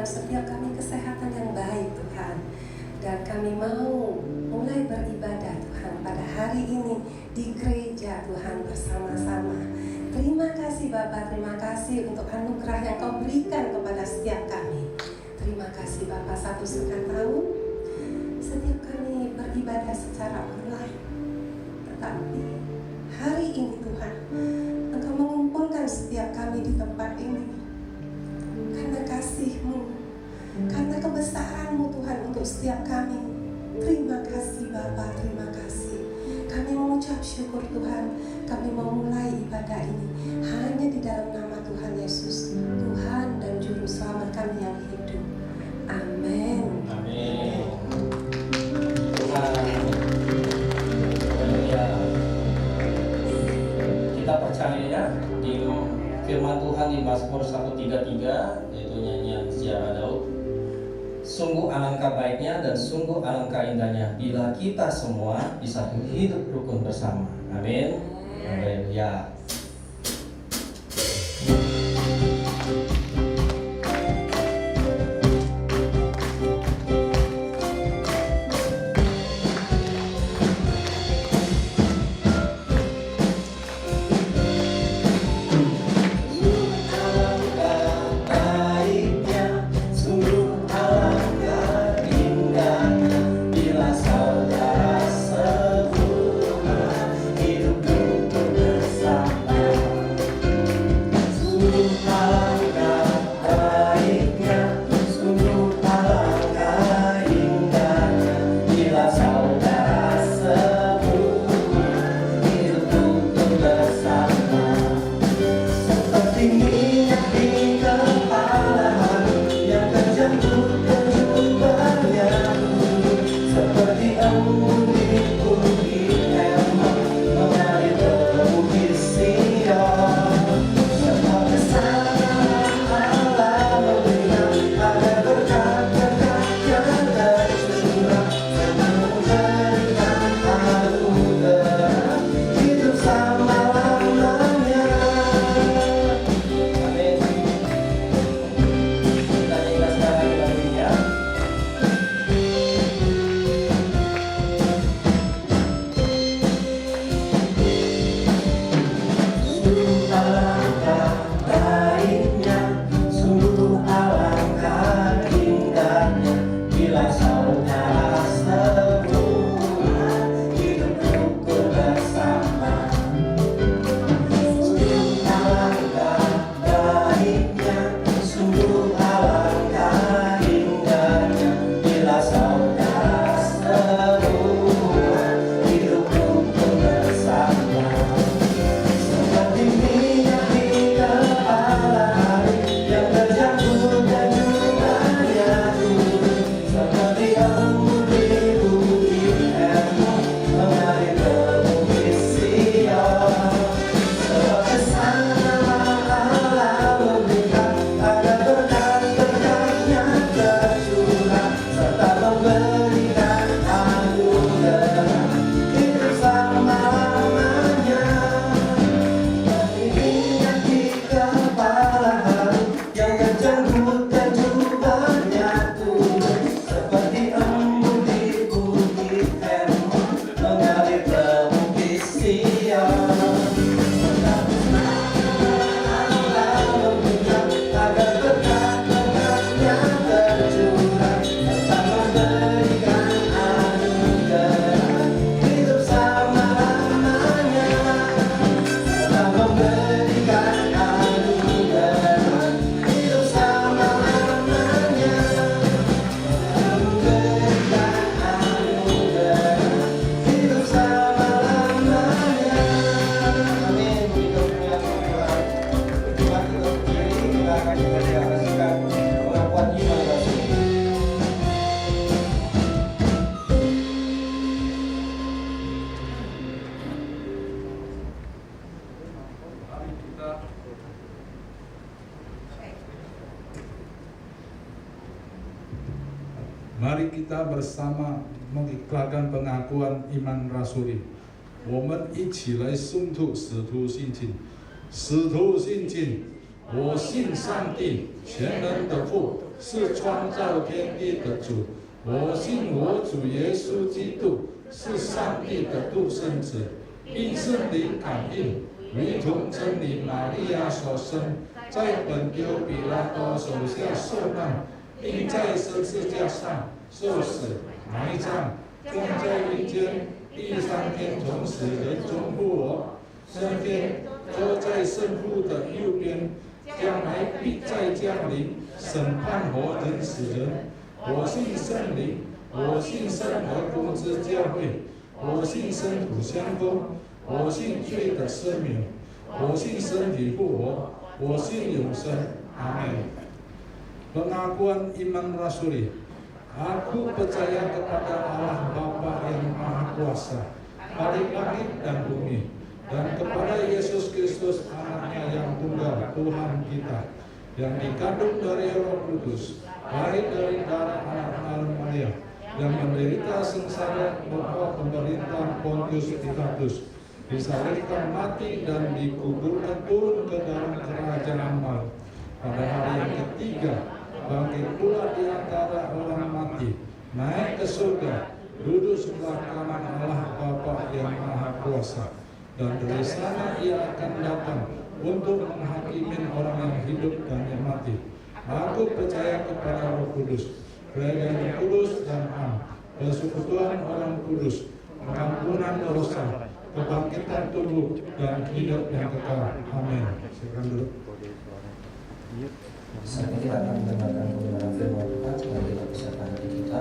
berikan setiap kami kesehatan yang baik Tuhan. Dan kami mau mulai beribadah Tuhan pada hari ini di gereja Tuhan bersama-sama. Terima kasih Bapa, terima kasih untuk anugerah yang Kau berikan kepada setiap kami. Terima kasih Bapa, 1,5 tahun setiap kami beribadah secara online. Tetapi hari ini Tuhan, Engkau mengumpulkan setiap kami di tempat ini. Karena kasih-Mu, karena kebesaran-Mu Tuhan untuk setiap kami. Terima kasih Bapa, terima kasih. Kami mengucap syukur Tuhan. Kami memulai ibadah ini hanya di dalam nama Tuhan Yesus, Tuhan dan Juru Selamat kami yang hidup. Amin. Amin. Tuhan, ya, kita percaya ya di firman Tuhan di Mazmur 133, yaitu nyanyian sejarah Daud. Sungguh alangkah baiknya dan sungguh alangkah indahnya bila kita semua bisa hidup rukun bersama. Amin. Amin. Ya. Mari kita bersama mengikrarkan pengakuan iman rasuli. 我们一起来诵读使徒信经。使徒信经，我信上帝，全能的父，是创造天地的主。我信我主耶稣基督是上帝的独生子，因圣灵感应，如同真理玛利亚所生，在本丢比拉多手下受难，并在十字架上受死、埋葬，葬在阴间，第三天从死人中复活，升天，坐在圣父的右边，将来必再降临，审判活人死人。我信圣灵，我信圣而公之教会，我信生土相公，我信罪的赦免，我信身体复活，我信永生。阿门。Pengakuan iman rasuli. Aku percaya kepada Allah Bapa yang Maha Kuasa, Khalik langit dan bumi, dan kepada Yesus Kristus anaknya yang tunggal, Tuhan kita, yang dikandung dari Roh Kudus, lahir dari darah anak Maria, yang menderita sengsara bawah pemerintahan Pontius Pilatus, disalibkan mati dan dikuburkan turun ke dalam kerajaan maut. Pada hari yang ketiga, bangkit pula di antara orang mati, naik ke surga, duduk sebelah kanan Allah Bapa yang Maha Kuasa, dan dari sana ia akan datang untuk menghakimi orang yang hidup dan yang mati. Aku percaya kepada Roh Kudus, gereja yang kudus dan am, persekutuan orang kudus, pengampunan dosa, kebangkitan tubuh, dan hidup yang kekal. Amin. Silakan duduk. Saat ini kita akan mendengarkan kebenaran firman Tuhan. Mari kita persiapkan hati kita.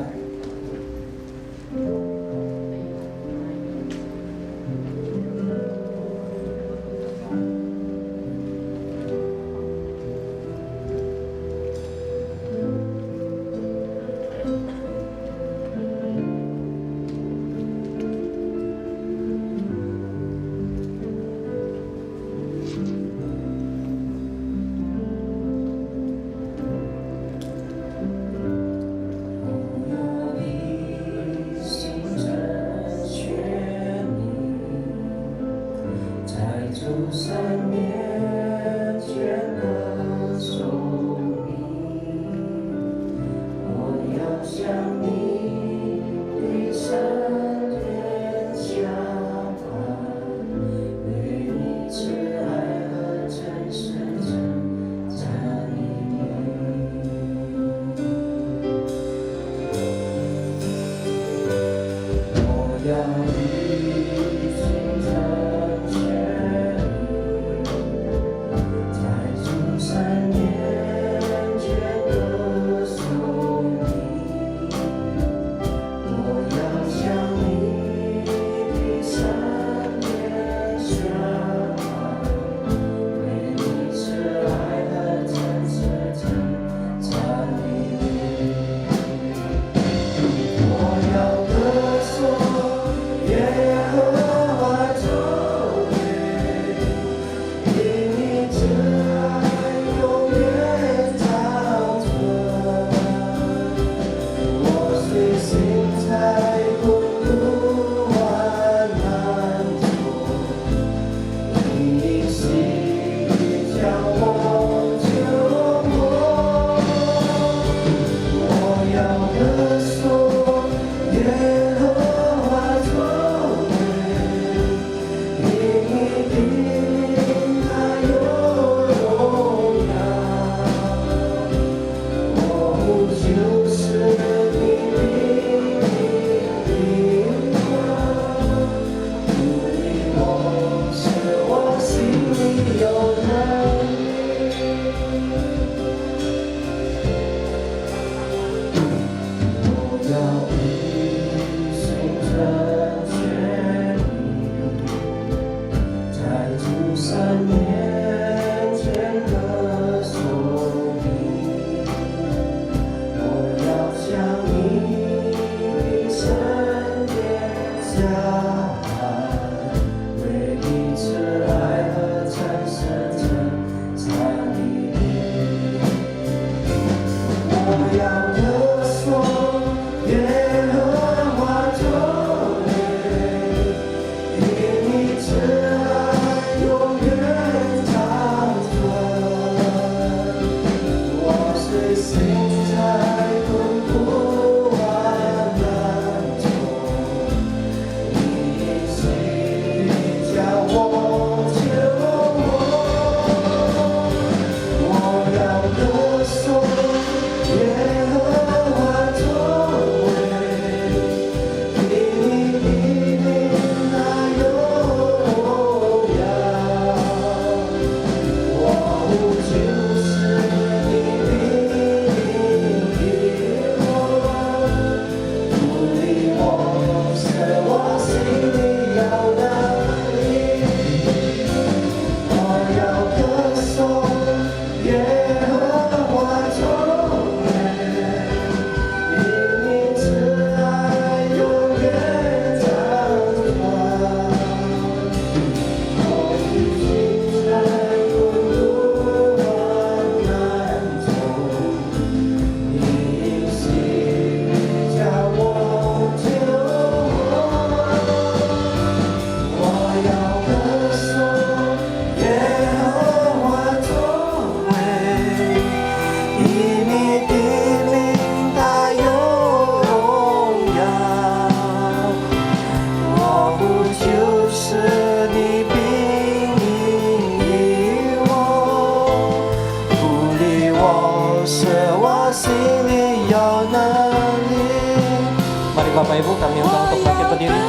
Mari Bapak Ibu kami undang untuk bangkit berdiri.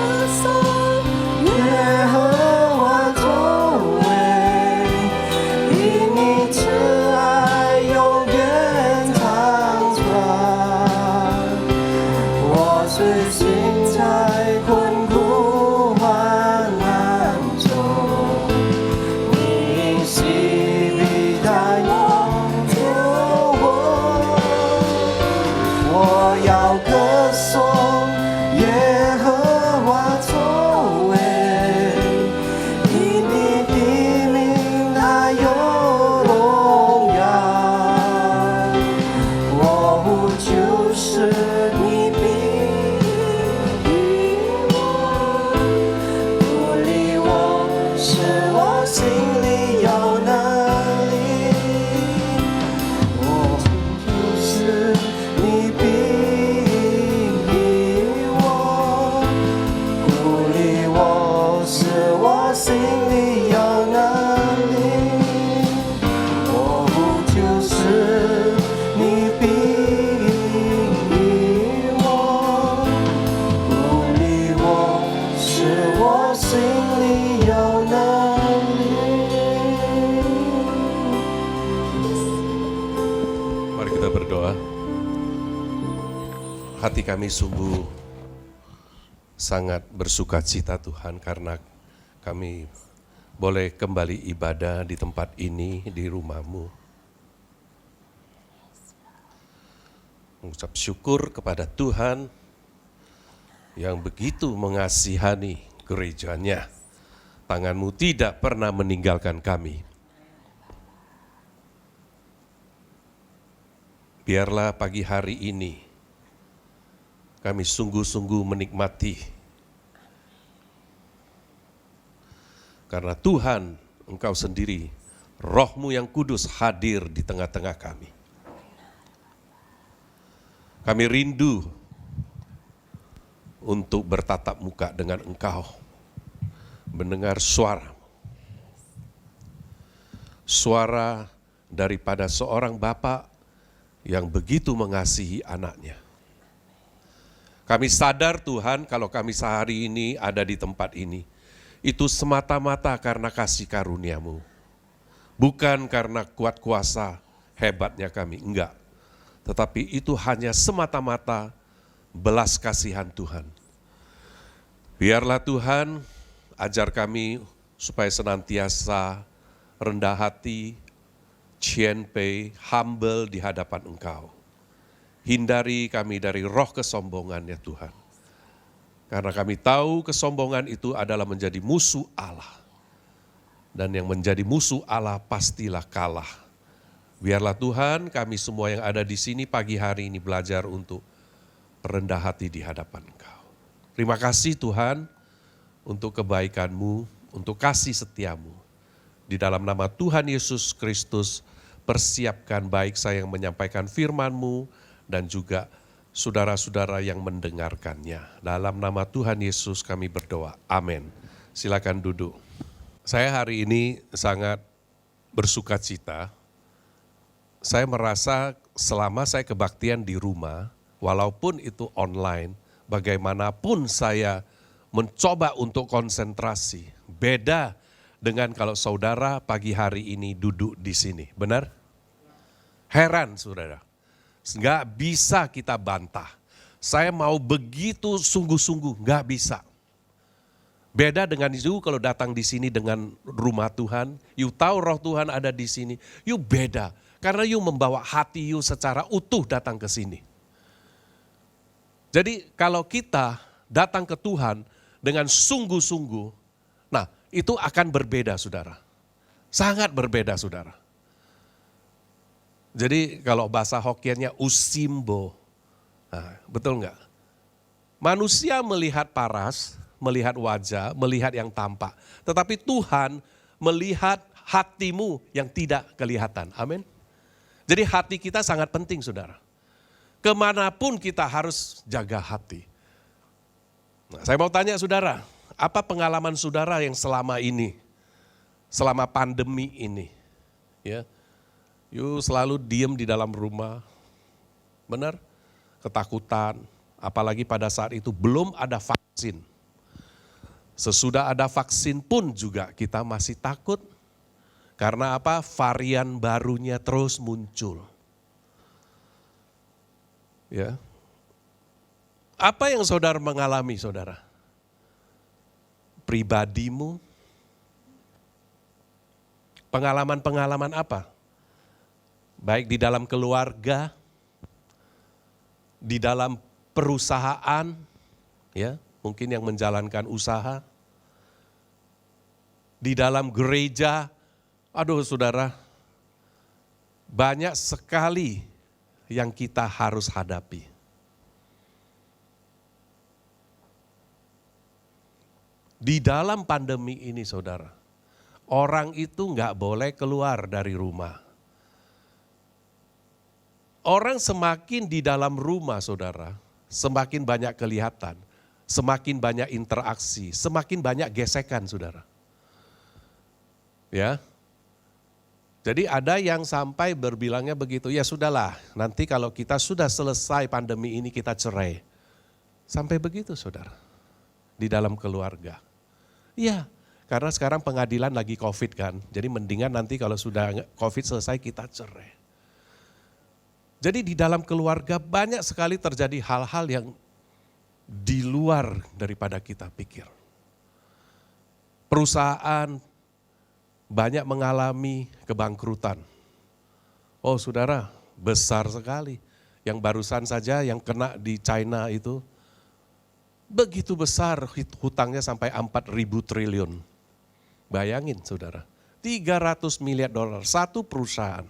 Hati kami sungguh sangat bersuka cita Tuhan karena kami boleh kembali ibadah di tempat ini, di rumah-Mu. Mengucap syukur kepada Tuhan yang begitu mengasihani gerejanya. Tangan-Mu tidak pernah meninggalkan kami. Biarlah pagi hari ini kami sungguh-sungguh menikmati. Karena Tuhan, Engkau sendiri, Roh-Mu yang kudus hadir di tengah-tengah kami. Kami rindu untuk bertatap muka dengan Engkau, mendengar suara. Suara daripada seorang Bapa yang begitu mengasihi anaknya. Kami sadar Tuhan kalau kami sehari ini ada di tempat ini, itu semata-mata karena kasih karunia-Mu. Bukan karena kuat kuasa hebatnya kami, enggak. Tetapi itu hanya semata-mata belas kasihan Tuhan. Biarlah Tuhan ajar kami supaya senantiasa rendah hati, cienpei, humble di hadapan Engkau. Hindari kami dari roh kesombongan ya Tuhan. Karena kami tahu kesombongan itu adalah menjadi musuh Allah. Dan yang menjadi musuh Allah pastilah kalah. Biarlah Tuhan kami semua yang ada di sini pagi hari ini belajar untuk rendah hati di hadapan Engkau. Terima kasih Tuhan untuk kebaikan-Mu, untuk kasih setia-Mu. Di dalam nama Tuhan Yesus Kristus, persiapkan baik saya yang menyampaikan firman-Mu, dan juga saudara-saudara yang mendengarkannya. Dalam nama Tuhan Yesus kami berdoa. Amin. Silakan duduk. Saya hari ini sangat bersuka cita. Saya merasa selama saya kebaktian di rumah, walaupun itu online, bagaimanapun saya mencoba untuk konsentrasi. Beda dengan kalau saudara pagi hari ini duduk di sini. Benar? Heran saudara. Nggak bisa kita bantah. Saya mau begitu sungguh-sungguh, nggak bisa. Beda dengan itu kalau datang di sini dengan rumah Tuhan, you tahu roh Tuhan ada di sini, you beda. Karena you membawa hati you secara utuh datang ke sini. Jadi kalau kita datang ke Tuhan dengan sungguh-sungguh, nah itu akan berbeda saudara. Sangat berbeda saudara. Jadi kalau bahasa Hokkiennya usimbo, nah, betul enggak? Manusia melihat paras, melihat wajah, melihat yang tampak. Tetapi Tuhan melihat hatimu yang tidak kelihatan. Amin. Jadi hati kita sangat penting saudara. Kemanapun kita harus jaga hati. Nah, saya mau tanya saudara, apa pengalaman saudara yang selama ini, selama pandemi ini? Ya. You selalu diem di dalam rumah, benar? ketakutan, apalagi pada saat itu belum ada vaksin. Sesudah ada vaksin pun juga kita masih takut. Karena apa? Varian barunya terus muncul. Ya. Apa yang saudara mengalami, saudara? Pribadimu? Pengalaman-pengalaman apa? Baik di dalam keluarga, di dalam perusahaan, ya, mungkin yang menjalankan usaha, di dalam gereja. Aduh saudara, banyak sekali yang kita harus hadapi. Di dalam pandemi ini saudara, orang itu nggak boleh keluar dari rumah. Orang semakin di dalam rumah saudara, semakin banyak kelihatan, semakin banyak interaksi, semakin banyak gesekan saudara. Ya, jadi ada yang sampai berbilangnya begitu, ya sudahlah nanti kalau kita sudah selesai pandemi ini kita cerai. Sampai begitu saudara, di dalam keluarga. Iya, karena sekarang pengadilan lagi COVID kan, jadi mendingan nanti kalau sudah COVID selesai kita cerai. Jadi di dalam keluarga banyak sekali terjadi hal-hal yang di luar daripada kita pikir. Perusahaan banyak mengalami kebangkrutan. Oh saudara, besar sekali. Yang barusan saja yang kena di China itu, begitu besar hutangnya sampai 4.000 triliun. Bayangin saudara, 300 miliar dolar satu perusahaan.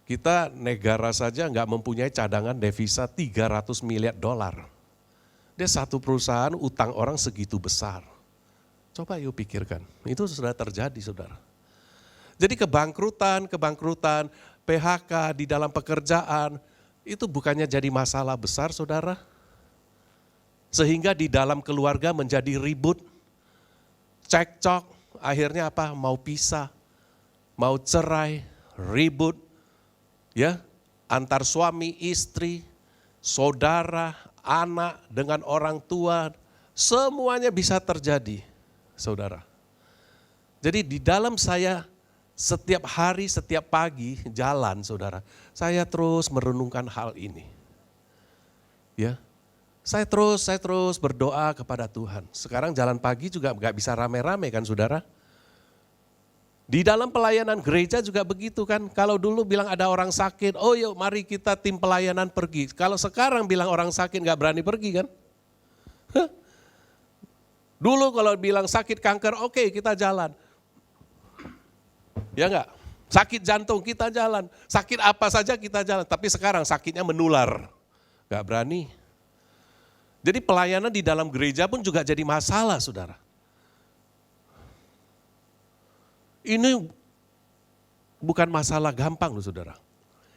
Kita negara saja nggak mempunyai cadangan devisa 300 miliar dolar. Dia satu perusahaan utang orang segitu besar. Coba yuk pikirkan, itu sudah terjadi saudara. Jadi kebangkrutan, PHK di dalam pekerjaan, itu bukannya jadi masalah besar saudara. Sehingga di dalam keluarga menjadi ribut, cekcok, akhirnya apa? Mau pisah, mau cerai, ribut, ya, antar suami, istri, saudara, anak dengan orang tua, semuanya bisa terjadi, saudara. Jadi di dalam saya setiap hari, setiap pagi jalan, saudara, saya terus merenungkan hal ini. Ya. Saya terus berdoa kepada Tuhan. Sekarang jalan pagi juga gak bisa rame-rame kan saudara. Di dalam pelayanan gereja juga begitu kan. Kalau dulu bilang ada orang sakit, oh yuk mari kita tim pelayanan pergi. Kalau sekarang bilang orang sakit gak berani pergi kan. Dulu kalau bilang sakit kanker, oke, kita jalan. Ya enggak? Sakit jantung kita jalan. Sakit apa saja kita jalan. Tapi sekarang sakitnya menular. Gak berani. Jadi pelayanan di dalam gereja pun juga jadi masalah saudara. Ini bukan masalah gampang loh saudara.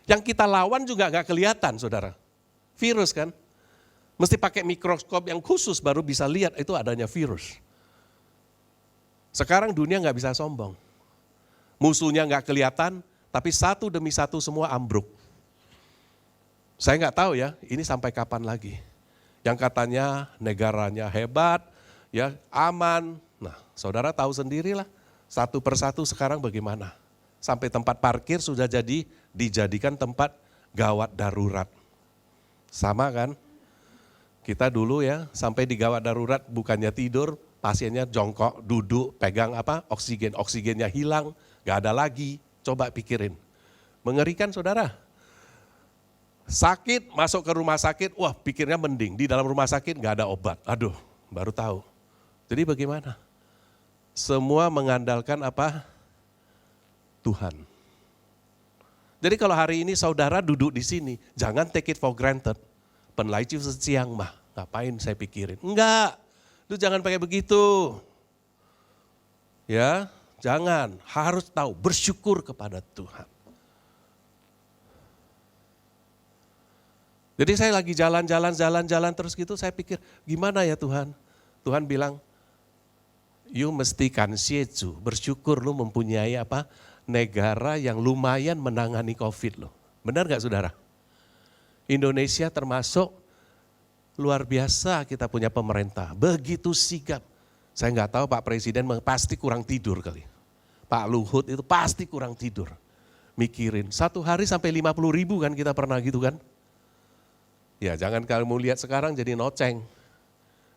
Yang kita lawan juga gak kelihatan saudara. Virus kan. Mesti pakai mikroskop yang khusus baru bisa lihat itu adanya virus. Sekarang dunia gak bisa sombong. Musuhnya gak kelihatan, tapi satu demi satu semua ambruk. Saya gak tahu ya, ini sampai kapan lagi. Yang katanya negaranya hebat, ya aman. Nah saudara tahu sendirilah, satu persatu sekarang bagaimana. Sampai tempat parkir sudah dijadikan tempat gawat darurat. Sama kan? Kita dulu ya sampai di gawat darurat bukannya tidur, pasiennya jongkok, duduk, pegang apa oksigennya hilang, gak ada lagi. Coba pikirin, mengerikan saudara. Sakit, masuk ke rumah sakit, wah pikirnya mending. Di dalam rumah sakit gak ada obat. Aduh, baru tahu. Jadi bagaimana? Semua mengandalkan apa? Tuhan. Jadi kalau hari ini saudara duduk di sini, jangan take it for granted. Penlai chiu sesiang mah, ngapain saya pikirin? Enggak, itu jangan pakai begitu. Ya, jangan. Harus tahu, bersyukur kepada Tuhan. Jadi saya lagi jalan terus gitu, saya pikir gimana ya Tuhan? Tuhan bilang, you mesti kansieju, bersyukur lu mempunyai apa? Negara yang lumayan menangani COVID loh. Benar gak saudara? Indonesia termasuk luar biasa kita punya pemerintah. Begitu sigap. Saya nggak tahu Pak Presiden pasti kurang tidur kali. Pak Luhut itu pasti kurang tidur. Mikirin, 1 hari sampai 50.000 kan kita pernah gitu kan. Ya jangan kamu lihat sekarang jadi noceng.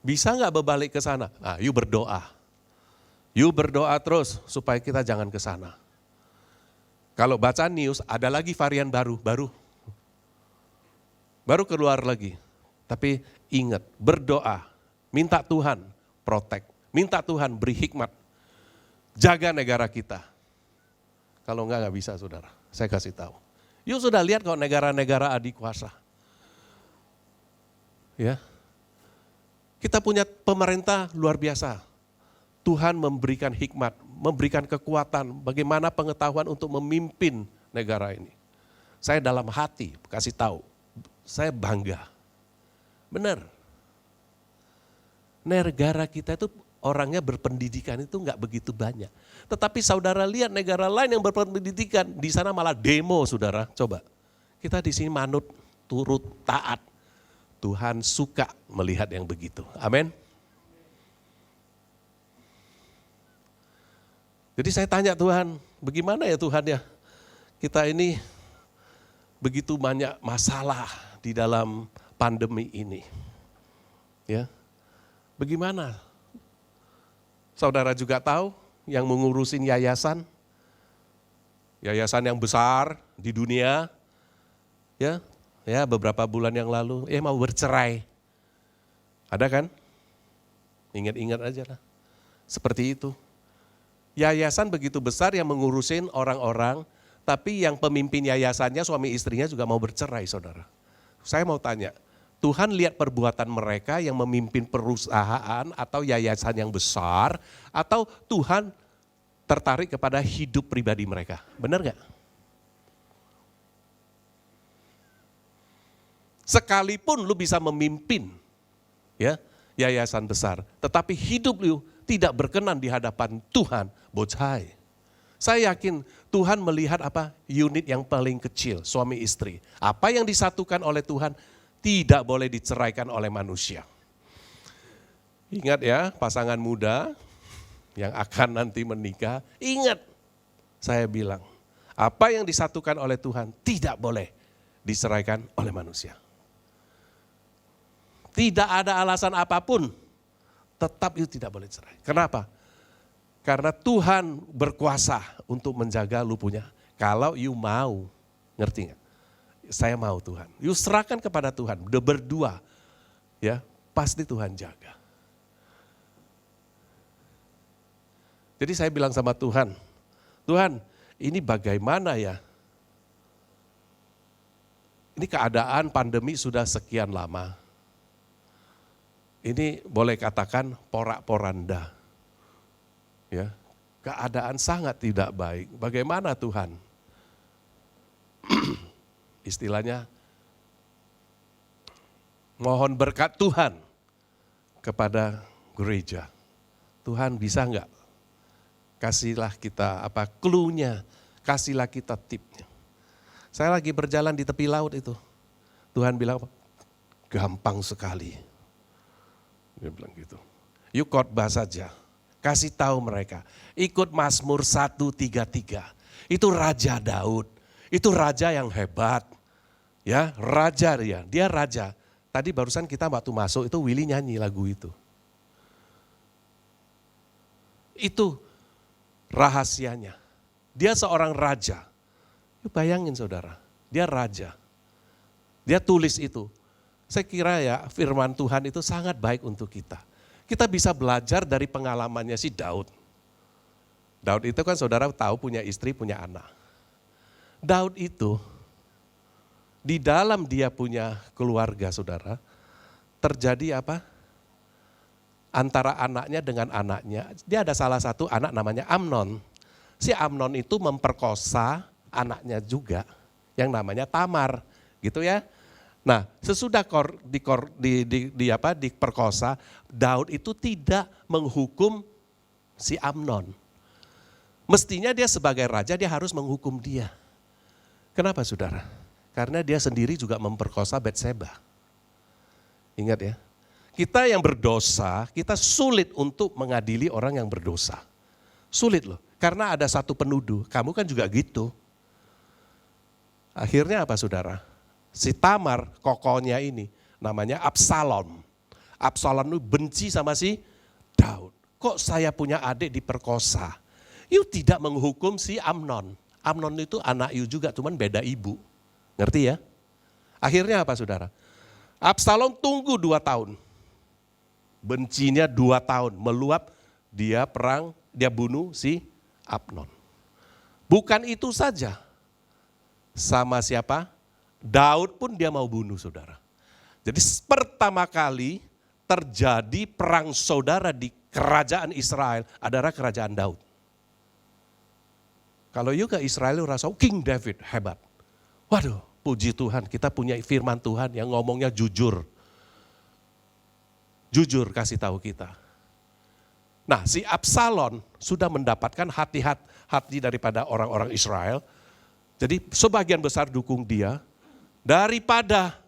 Bisa nggak berbalik ke sana? Nah, you berdoa. You berdoa terus supaya kita jangan ke sana. Kalau baca news ada lagi varian baru keluar lagi. Tapi ingat, berdoa, minta Tuhan protect, minta Tuhan beri hikmat, jaga negara kita. Kalau enggak bisa saudara, saya kasih tahu. You sudah lihat kok negara-negara adik kuasa. Ya, kita punya pemerintah luar biasa. Tuhan memberikan hikmat, memberikan kekuatan, bagaimana pengetahuan untuk memimpin negara ini. Saya dalam hati kasih tahu, saya bangga. Benar. Negara kita itu orangnya berpendidikan itu enggak begitu banyak. Tetapi saudara lihat negara lain yang berpendidikan, di sana malah demo saudara. Coba, kita di sini manut, turut, taat. Tuhan suka melihat yang begitu. Amin. Jadi saya tanya Tuhan, bagaimana ya Tuhan ya? Kita ini begitu banyak masalah di dalam pandemi ini. Ya. Bagaimana? Saudara juga tahu yang mengurusin yayasan yang besar di dunia. Ya, beberapa bulan yang lalu mau bercerai. Ada kan? Ingat-ingat aja lah. Seperti itu. Yayasan begitu besar yang mengurusin orang-orang, tapi yang pemimpin yayasannya suami istrinya juga mau bercerai saudara. Saya mau tanya, Tuhan lihat perbuatan mereka yang memimpin perusahaan atau yayasan yang besar, atau Tuhan tertarik kepada hidup pribadi mereka? Benar gak? Sekalipun lu bisa memimpin ya yayasan besar, tetapi hidup lu tidak berkenan di hadapan Tuhan, bocai. Saya yakin Tuhan melihat apa? Unit yang paling kecil, suami istri. Apa yang disatukan oleh Tuhan tidak boleh diceraikan oleh manusia. Ingat ya, pasangan muda yang akan nanti menikah, ingat saya bilang, apa yang disatukan oleh Tuhan tidak boleh diceraikan oleh manusia. Tidak ada alasan apapun, tetap itu tidak boleh cerai. Kenapa? Karena Tuhan berkuasa untuk menjaga lu punya. Kalau you mau, ngerti gak? Saya mau Tuhan. You serahkan kepada Tuhan, udah berdua. Ya, pasti Tuhan jaga. Jadi saya bilang sama Tuhan, Tuhan ini bagaimana ya? Ini keadaan pandemi sudah sekian lama. Ini boleh katakan porak-poranda. Ya, keadaan sangat tidak baik. Bagaimana Tuhan? Istilahnya, mohon berkat Tuhan kepada gereja. Tuhan bisa enggak? Kasihlah kita clue-nya, kasihlah kita tipnya. Saya lagi berjalan di tepi laut itu. Tuhan bilang, gampang sekali. Dia bilang gitu. Yuk khotbah saja. Kasih tahu mereka. Ikut Mazmur 133. Itu Raja Daud. Itu raja yang hebat. Ya, raja dia. Dia raja. Tadi barusan kita waktu masuk itu Willy nyanyi lagu itu. Itu rahasianya. Dia seorang raja. Yuk bayangin saudara. Dia raja. Dia tulis itu. Saya kira ya firman Tuhan itu sangat baik untuk kita. Kita bisa belajar dari pengalamannya si Daud. Daud itu kan saudara tahu punya istri, punya anak. Daud itu di dalam dia punya keluarga saudara, terjadi apa? Antara anaknya dengan anaknya, dia ada salah satu anak namanya Amnon. Si Amnon itu memperkosa anaknya juga yang namanya Tamar, gitu ya. Nah, sesudah diperkosa, Daud itu tidak menghukum si Amnon. Mestinya dia sebagai raja dia harus menghukum dia. Kenapa saudara? Karena dia sendiri juga memperkosa Batseba. Ingat ya, kita yang berdosa, kita sulit untuk mengadili orang yang berdosa. Sulit loh, karena ada satu penuduh, kamu kan juga gitu. Akhirnya apa saudara? Si Tamar, kokonya ini, namanya Absalom. Absalom itu benci sama si Daud. Kok saya punya adik diperkosa? You tidak menghukum si Amnon. Amnon itu anak you juga, cuman beda ibu. Ngerti ya? Akhirnya apa saudara? Absalom tunggu 2 tahun. Bencinya 2 tahun, meluap, dia perang, dia bunuh si Amnon. Bukan itu saja. Sama siapa? Daud pun dia mau bunuh saudara. Jadi pertama kali terjadi perang saudara di kerajaan Israel adalah kerajaan Daud. Kalau you ke Israel you rasa King David hebat. Waduh, puji Tuhan kita punya firman Tuhan yang ngomongnya jujur. Jujur kasih tahu kita. Nah si Absalom sudah mendapatkan hati daripada orang-orang Israel. Jadi sebagian besar dukung dia. Daripada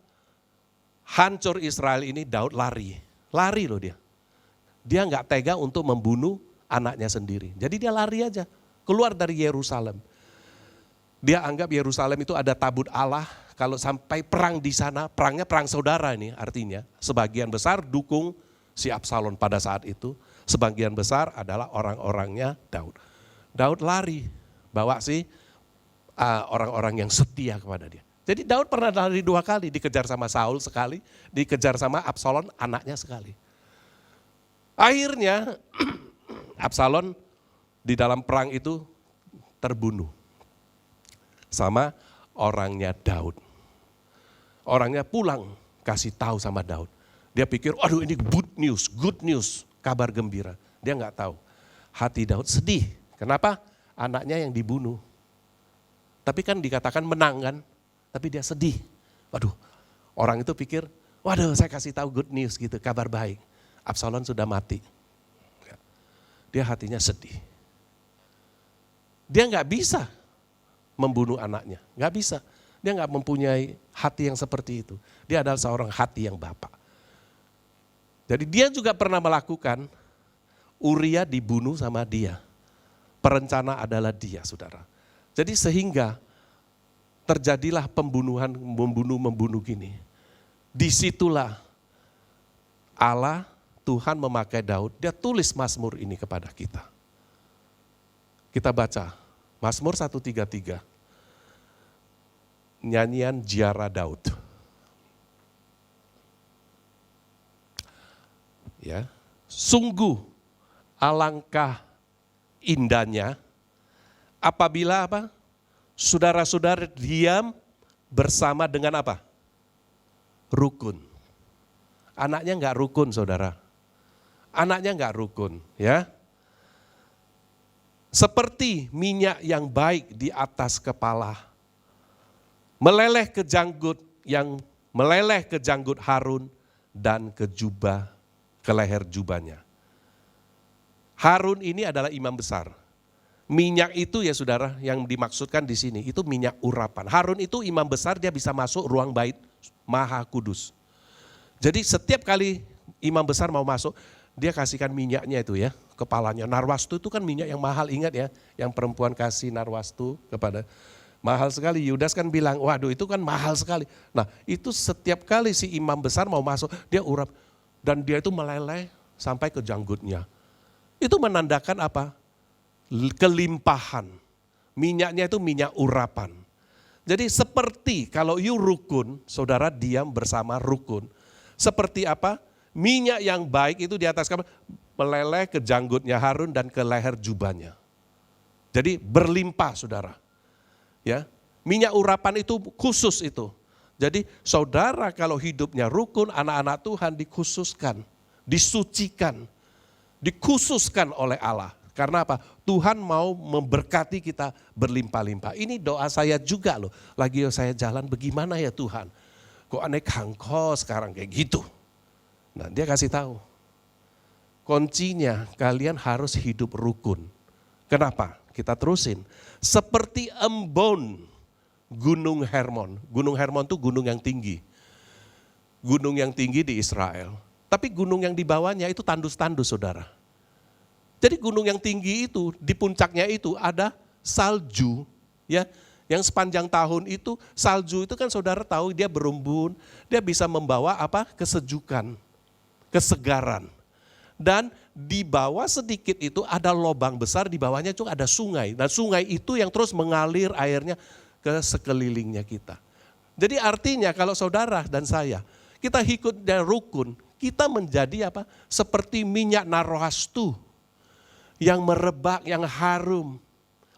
hancur Israel ini Daud lari. Lari loh dia. Dia nggak tega untuk membunuh anaknya sendiri. Jadi dia lari aja. Keluar dari Yerusalem. Dia anggap Yerusalem itu ada tabut Allah. Kalau sampai perang di sana, perangnya perang saudara ini artinya. Sebagian besar dukung si Absalom pada saat itu. Sebagian besar adalah orang-orangnya Daud. Daud lari, bawa si orang-orang yang setia kepada dia. Jadi Daud pernah lari 2 kali, dikejar sama Saul sekali, dikejar sama Absalom anaknya sekali. Akhirnya Absalom di dalam perang itu terbunuh sama orangnya Daud. Orangnya pulang kasih tahu sama Daud. Dia pikir, aduh ini good news, kabar gembira. Dia nggak tahu. Hati Daud sedih. Kenapa? Anaknya yang dibunuh. Tapi kan dikatakan menang kan, tapi dia sedih. Waduh, orang itu pikir, waduh saya kasih tahu good news gitu, kabar baik. Absalom sudah mati. Dia hatinya sedih. Dia nggak bisa membunuh anaknya, nggak bisa. Dia nggak mempunyai hati yang seperti itu. Dia adalah seorang hati yang bapak. Jadi dia juga pernah melakukan, Uria dibunuh sama dia. Perencana adalah dia saudara. Jadi sehingga terjadilah pembunuhan, membunuh gini. Disitulah Allah, Tuhan memakai Daud, dia tulis Mazmur ini kepada kita. Kita baca, Mazmur 133, nyanyian Ziarah Daud. Ya, sungguh alangkah indahnya apabila apa? Saudara-saudara diam bersama dengan apa? Rukun. Anaknya enggak rukun saudara. Anaknya enggak rukun ya. Seperti minyak yang baik di atas kepala. Meleleh ke janggut Harun dan ke leher jubahnya. Harun ini adalah imam besar. Minyak itu ya saudara yang dimaksudkan di sini itu minyak urapan. Harun itu imam besar, dia bisa masuk ruang bait maha kudus. Jadi setiap kali imam besar mau masuk, dia kasihkan minyaknya itu ya, kepalanya. Narwastu itu kan minyak yang mahal, ingat ya, yang perempuan kasih narwastu kepada, mahal sekali. Yudas kan bilang, waduh itu kan mahal sekali. Nah itu setiap kali si imam besar mau masuk, dia urap. Dan dia itu meleleh sampai ke janggutnya. Itu menandakan apa? Kelimpahan. Minyaknya itu minyak urapan. Jadi seperti kalau you rukun, saudara diam bersama rukun. Seperti apa? Minyak yang baik itu di atas kamar meleleh ke janggutnya Harun dan ke leher jubahnya. Jadi berlimpah saudara. Ya, minyak urapan itu khusus itu. Jadi saudara kalau hidupnya rukun, anak-anak Tuhan dikhususkan, disucikan, dikhususkan oleh Allah. Karena apa? Tuhan mau memberkati kita berlimpah-limpah. Ini doa saya juga loh. Lagi saya jalan bagaimana ya Tuhan? Kok aneh kangko sekarang kayak gitu? Nah dia kasih tahu. Kuncinya kalian harus hidup rukun. Kenapa? Kita terusin. Seperti embun Gunung Hermon. Gunung Hermon itu gunung yang tinggi. Gunung yang tinggi di Israel. Tapi gunung yang di bawahnya itu tandus-tandus, saudara. Jadi gunung yang tinggi itu, di puncaknya itu ada salju. Ya, yang sepanjang tahun itu, salju itu kan saudara tahu dia berembun, dia bisa membawa apa? Kesejukan, kesegaran. Dan di bawah sedikit itu ada lubang besar, di bawahnya juga ada sungai. Dan sungai itu yang terus mengalir airnya ke sekelilingnya kita. Jadi artinya kalau saudara dan saya, kita ikut dan rukun, kita menjadi apa? Seperti minyak narwastu yang merebak, yang harum.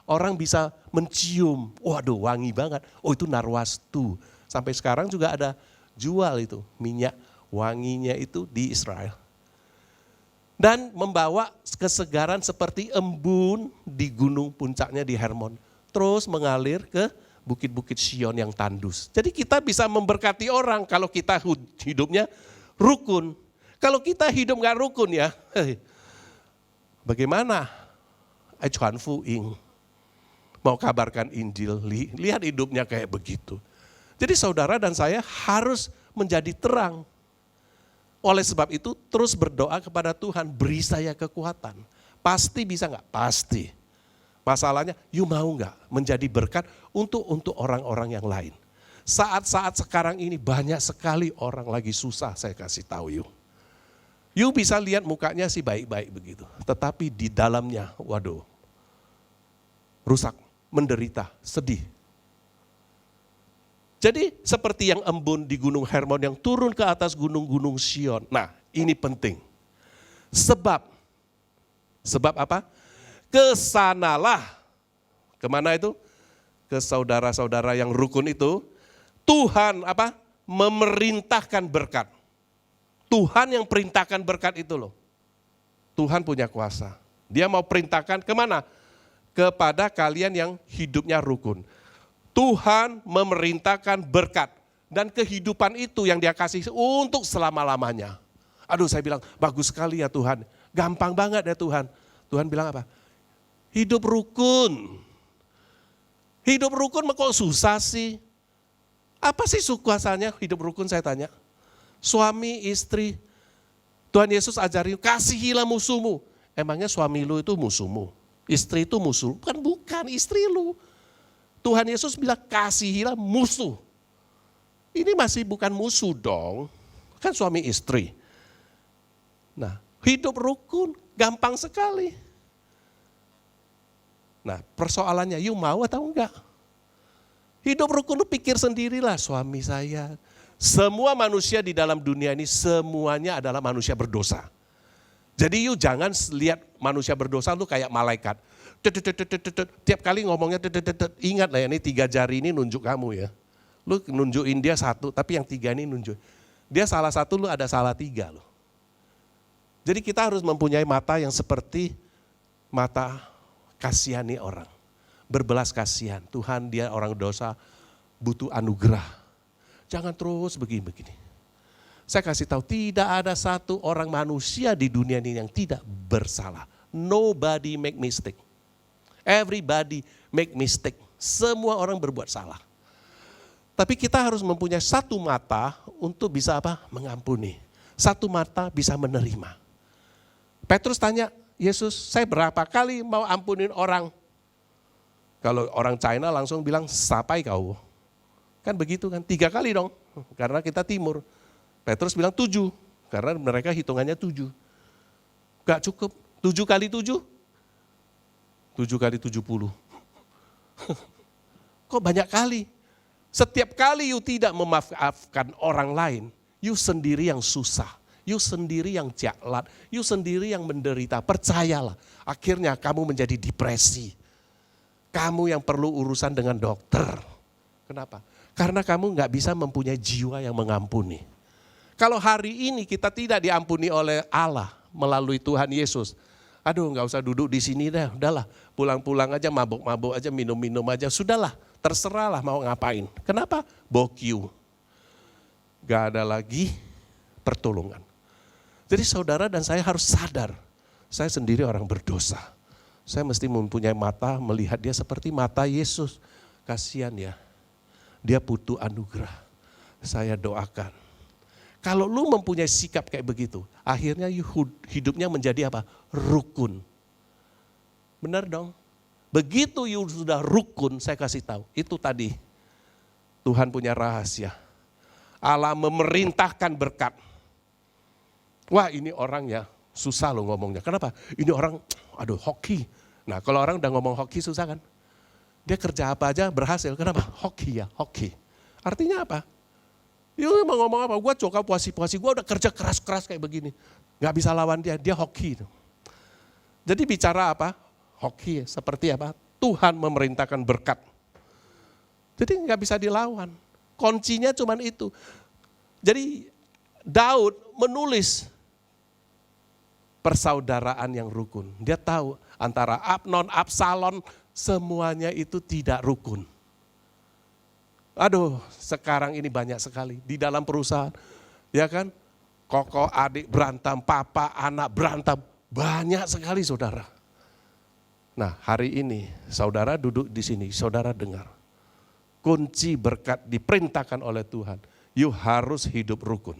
Orang bisa mencium, waduh wangi banget, oh itu narwastu. Sampai sekarang juga ada jual itu minyak wanginya itu di Israel. Dan membawa kesegaran seperti embun di gunung puncaknya di Hermon. Terus mengalir ke bukit-bukit Sion yang tandus. Jadi kita bisa memberkati orang kalau kita hidupnya rukun. Kalau kita hidup gak rukun ya, bagaimana? Chuan Fu Ing mau kabarkan Injil, lihat hidupnya kayak begitu. Jadi saudara dan saya harus menjadi terang. Oleh sebab itu terus berdoa kepada Tuhan, beri saya kekuatan. Pasti bisa gak? Pasti. Masalahnya, you mau gak menjadi berkat untuk orang-orang yang lain? Saat-saat sekarang ini banyak sekali orang lagi susah, saya kasih tahu you. You bisa lihat mukanya sih baik-baik begitu. Tetapi di dalamnya, waduh, rusak, menderita, sedih. Jadi seperti yang embun di Gunung Hermon yang turun ke atas gunung-gunung Sion. Nah ini penting. Sebab apa? Kesanalah, kemana itu? Ke saudara-saudara yang rukun itu, Tuhan apa? Memerintahkan berkat. Tuhan yang perintahkan berkat itu loh. Tuhan punya kuasa. Dia mau perintahkan kemana? Kepada kalian yang hidupnya rukun. Tuhan memerintahkan berkat. Dan kehidupan itu yang dia kasih untuk selama-lamanya. Aduh saya bilang, bagus sekali ya Tuhan. Gampang banget ya Tuhan. Tuhan bilang apa? Hidup rukun. Hidup rukun kok susah sih? Apa sih kuasanya hidup rukun saya tanya? Suami, istri, Tuhan Yesus ajarin kasihilah musuhmu. Emangnya suami lu itu musuhmu? Istri itu musuh? Bukan istri lu. Tuhan Yesus bilang kasihilah musuh. Ini masih bukan musuh dong. Kan suami istri. Nah hidup rukun gampang sekali. Nah persoalannya, you mau atau enggak? Hidup rukun lu pikir sendirilah, suami saya. Semua manusia di dalam dunia ini semuanya adalah manusia berdosa. Jadi you jangan lihat manusia berdosa lu kayak malaikat. Tiap kali ngomongnya ingat lah ya, ini 3 jari ini nunjuk kamu ya. Lu nunjukin dia 1, tapi yang 3 ini nunjuk. Dia salah 1, lu ada salah 3 loh. Jadi kita harus mempunyai mata yang seperti mata kasihani orang. Berbelas kasihan. Tuhan dia orang dosa butuh anugerah. Jangan terus begini-begini. Saya kasih tahu tidak ada satu orang manusia di dunia ini yang tidak bersalah. Nobody make mistake. Everybody make mistake. Semua orang berbuat salah. Tapi kita harus mempunyai satu mata untuk bisa apa? Mengampuni. Satu mata bisa menerima. Petrus tanya, Yesus, saya berapa kali mau ampunin orang? Kalau orang China langsung bilang, sapai kau. Kan begitu kan, 3 kali dong, karena kita timur. Petrus bilang 7, karena mereka hitungannya 7. Gak cukup, 7 kali 7? 7 kali 70. Kok banyak kali? Setiap kali you tidak memaafkan orang lain, you sendiri yang susah. You sendiri yang jaklat, you sendiri yang menderita. Percayalah, akhirnya kamu menjadi depresi. Kamu yang perlu urusan dengan dokter. Kenapa? Karena kamu gak bisa mempunyai jiwa yang mengampuni. Kalau hari ini kita tidak diampuni oleh Allah melalui Tuhan Yesus. Aduh gak usah duduk di sini deh, udahlah. Pulang-pulang aja, mabuk-mabuk aja, minum-minum aja. Sudahlah, terserahlah mau ngapain. Kenapa? Bokyu. Gak ada lagi pertolongan. Jadi saudara dan saya harus sadar, saya sendiri orang berdosa. Saya mesti mempunyai mata melihat dia seperti mata Yesus. Kasihan ya, dia butuh anugerah. Saya doakan. Kalau lu mempunyai sikap kayak begitu, akhirnya hidupnya menjadi apa? Rukun. Benar dong? Begitu you sudah rukun, saya kasih tahu. Itu tadi, Tuhan punya rahasia. Allah memerintahkan berkat. Wah ini orang ya, susah loh ngomongnya. Kenapa? Ini orang, aduh hoki. Nah kalau orang udah ngomong hoki susah kan? Dia kerja apa aja berhasil. Kenapa? Hoki ya, hoki. Artinya apa? Ya mau ngomong apa? Gue coba puasi, gue udah kerja keras-keras kayak begini. Gak bisa lawan dia hoki. Jadi bicara apa? Hoki, seperti apa? Tuhan memerintahkan berkat. Jadi gak bisa dilawan. Kuncinya cuman itu. Jadi Daud menulis persaudaraan yang rukun. Dia tahu antara Abnon, Absalom, semuanya itu tidak rukun. Aduh, sekarang ini banyak sekali di dalam perusahaan. Ya kan? Koko, adik berantem, papa, anak berantem. Banyak sekali saudara. Nah hari ini saudara duduk di sini, saudara dengar. Kunci berkat diperintahkan oleh Tuhan. You harus hidup rukun.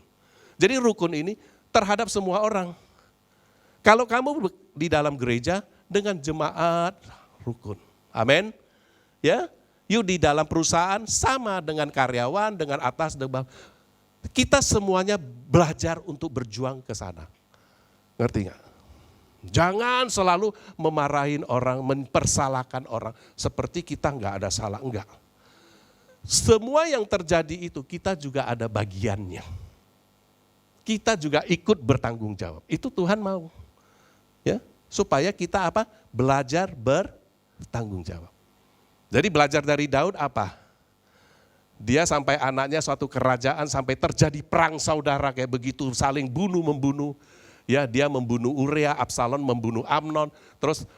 Jadi rukun ini terhadap semua orang. Kalau kamu di dalam gereja dengan jemaat rukun. Amin. Ya, you di dalam perusahaan sama dengan karyawan, dengan atas, dengan bawah. Kita semuanya belajar untuk berjuang ke sana. Ngerti nggak? Jangan selalu memarahin orang, mempersalahkan orang. Seperti kita nggak ada salah, enggak. Semua yang terjadi itu kita juga ada bagiannya. Kita juga ikut bertanggung jawab. Itu Tuhan mau. Ya, supaya kita apa? Belajar bertanggung jawab. Jadi belajar dari Daud apa? Dia sampai anaknya suatu kerajaan sampai terjadi perang saudara kayak begitu, saling bunuh-membunuh. Ya, dia membunuh Uria, Absalom membunuh Amnon, terus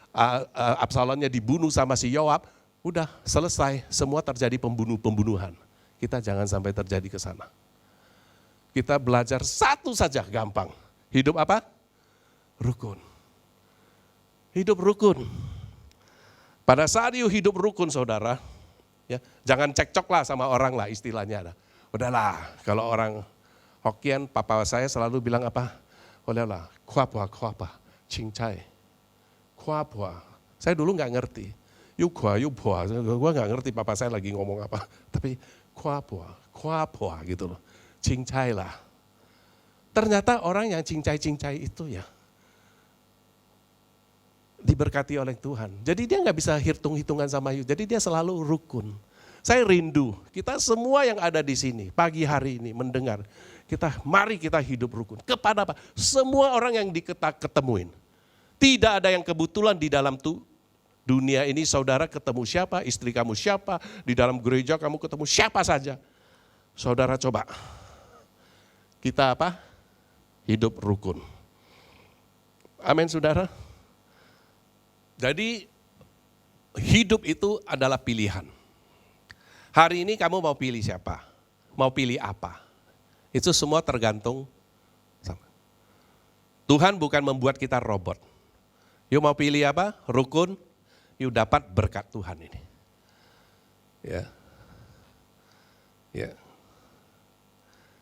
Absalomnya dibunuh sama si Yoab. Udah selesai, semua terjadi pembunuhan. Kita jangan sampai terjadi ke sana. Kita belajar satu saja gampang. Hidup apa? Rukun. Hidup rukun. Pada saat you hidup rukun saudara, ya, jangan cekcok lah sama orang lah istilahnya. Udahlah, kalau orang Hokkien, papa saya selalu bilang apa? Udahlah, kuapa, cincai. Kuapa. Saya dulu nggak ngerti. Yukwa, gue gak ngerti papa saya lagi ngomong apa. Tapi kuapua gitu loh. Cincai lah. Ternyata orang yang cincai-cincai itu ya diberkati oleh Tuhan. Jadi dia gak bisa hitung-hitungan sama you. Jadi dia selalu rukun. Saya rindu, kita semua yang ada di sini pagi hari ini mendengar. Mari kita hidup rukun. Kepada apa? Semua orang yang ketemuin. Tidak ada yang kebetulan di dalam dunia ini saudara ketemu siapa, istri kamu siapa, di dalam gereja kamu ketemu siapa saja. Saudara coba, kita apa? Hidup rukun. Amin saudara. Jadi hidup itu adalah pilihan. Hari ini kamu mau pilih siapa? Mau pilih apa? Itu semua tergantung sama. Tuhan bukan membuat kita robot. Yuk mau pilih apa? Rukun. You dapat berkat Tuhan ini. Ya. Ya.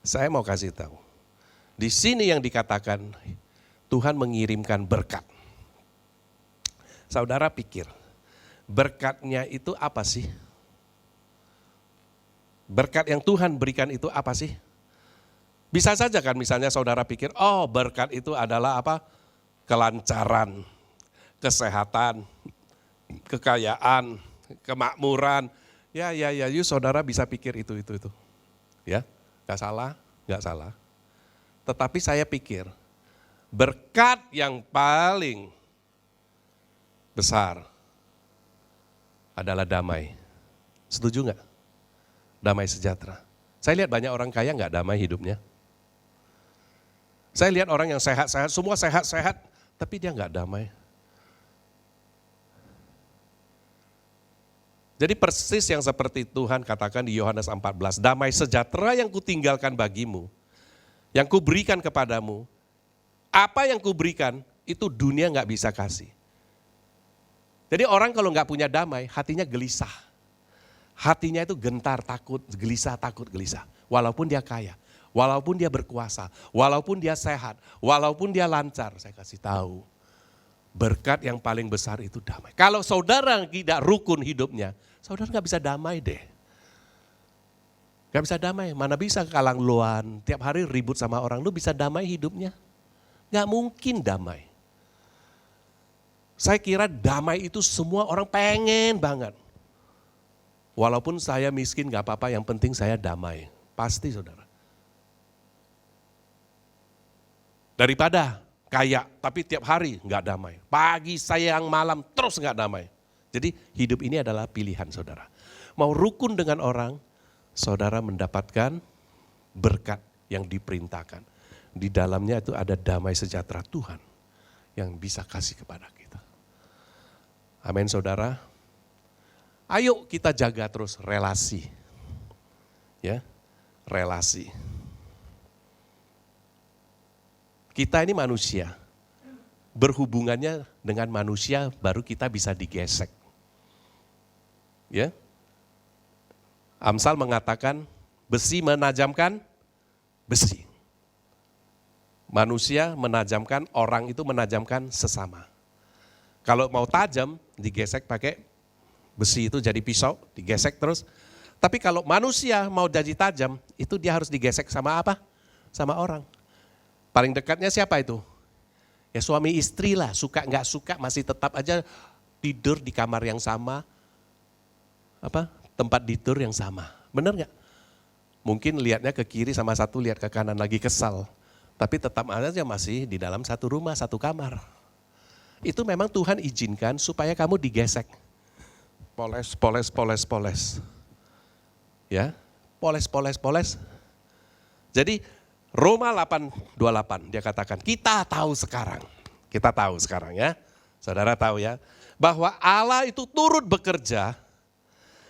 Saya mau kasih tahu. Di sini yang dikatakan Tuhan mengirimkan berkat. Saudara pikir, berkatnya itu apa sih? Berkat yang Tuhan berikan itu apa sih? Bisa saja kan misalnya saudara pikir, oh berkat itu adalah apa? Kelancaran, kesehatan, kekayaan, kemakmuran. Ya, you saudara bisa pikir itu. Ya, gak salah. Tetapi saya pikir, berkat yang paling besar adalah damai. Setuju gak? Damai sejahtera. Saya lihat banyak orang kaya gak damai hidupnya. Saya lihat orang yang sehat-sehat, semua sehat-sehat, tapi dia gak damai. Jadi persis yang seperti Tuhan katakan di Yohanes 14, damai sejahtera yang kutinggalkan bagimu, yang kuberikan kepadamu, apa yang kuberikan itu dunia gak bisa kasih. Jadi orang kalau gak punya damai, hatinya gelisah, hatinya itu gentar, takut, gelisah. Walaupun dia kaya, walaupun dia berkuasa, walaupun dia sehat, walaupun dia lancar, saya kasih tahu. Berkat yang paling besar itu damai. Kalau saudara tidak rukun hidupnya, saudara gak bisa damai deh. Gak bisa damai, mana bisa kalang luan, tiap hari ribut sama orang, lu bisa damai hidupnya? Gak mungkin damai. Saya kira damai itu semua orang pengen banget. Walaupun saya miskin gak apa-apa, yang penting saya damai. Pasti saudara. Daripada kaya, tapi tiap hari gak damai. Pagi, siang, malam terus gak damai. Jadi hidup ini adalah pilihan saudara. Mau rukun dengan orang, saudara mendapatkan berkat yang diperintahkan. Di dalamnya itu ada damai sejahtera Tuhan yang bisa kasih kepada kita. Amin saudara. Ayo kita jaga terus relasi. Ya, relasi. Kita ini manusia. Berhubungannya dengan manusia baru kita bisa digesek. Ya. Amsal mengatakan besi menajamkan besi. Manusia menajamkan, orang itu menajamkan sesama. Kalau mau tajam, digesek pakai besi itu jadi pisau, digesek terus. Tapi kalau manusia mau jadi tajam, itu dia harus digesek sama apa? Sama orang. Paling dekatnya siapa itu? Ya suami istri lah, suka nggak suka masih tetap aja tidur di kamar yang sama. Tempat tidur yang sama. Benar nggak? Mungkin lihatnya ke kiri sama satu, lihat ke kanan lagi kesal. Tapi tetap aja masih di dalam satu rumah, satu kamar. Itu memang Tuhan izinkan supaya kamu digesek. Poles. Ya, poles. Jadi Roma 8:28 dia katakan, kita tahu sekarang ya. Saudara tahu ya, bahwa Allah itu turut bekerja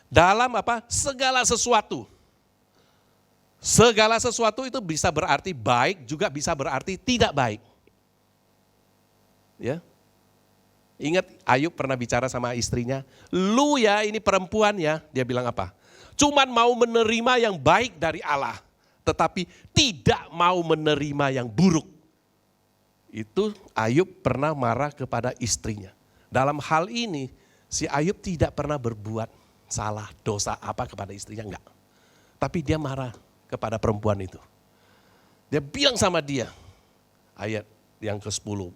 dalam segala sesuatu. Segala sesuatu itu bisa berarti baik, juga bisa berarti tidak baik. Ya. Ingat Ayub pernah bicara sama istrinya, lu ya ini perempuan ya, dia bilang apa? Cuman mau menerima yang baik dari Allah, tetapi tidak mau menerima yang buruk. Itu Ayub pernah marah kepada istrinya. Dalam hal ini si Ayub tidak pernah berbuat salah, dosa apa kepada istrinya, enggak. Tapi dia marah kepada perempuan itu. Dia bilang sama dia, ayat yang ke-10,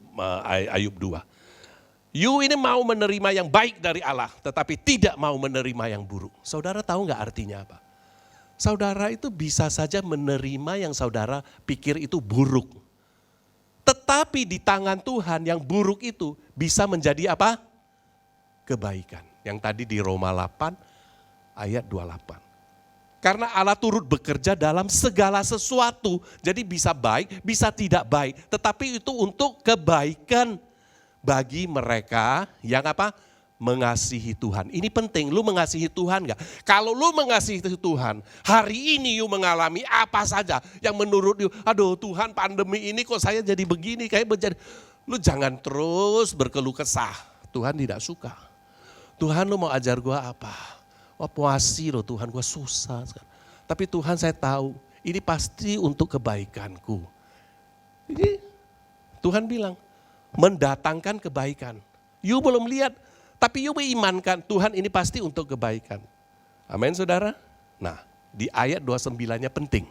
Ayub 2. You ini mau menerima yang baik dari Allah, tetapi tidak mau menerima yang buruk. Saudara tahu enggak artinya apa? Saudara itu bisa saja menerima yang saudara pikir itu buruk. Tetapi di tangan Tuhan yang buruk itu bisa menjadi apa? Kebaikan. Yang tadi di Roma 8 ayat 28. Karena Allah turut bekerja dalam segala sesuatu. Jadi bisa baik, bisa tidak baik. Tetapi itu untuk kebaikan bagi mereka yang mengasihi Tuhan. Ini penting, lu mengasihi Tuhan enggak? Kalau lu mengasihi Tuhan, hari ini you mengalami apa saja yang menurut you, aduh Tuhan pandemi ini kok saya jadi begini, lu jangan terus berkeluh kesah. Tuhan tidak suka. Tuhan lu mau ajar gua apa? Oh puasi loh Tuhan, gua susah. Tapi Tuhan saya tahu, ini pasti untuk kebaikanku. Ini Tuhan bilang, mendatangkan kebaikan. You belum lihat, tapi you mengimankan Tuhan ini pasti untuk kebaikan. Amin saudara? Nah di ayat 29-nya penting.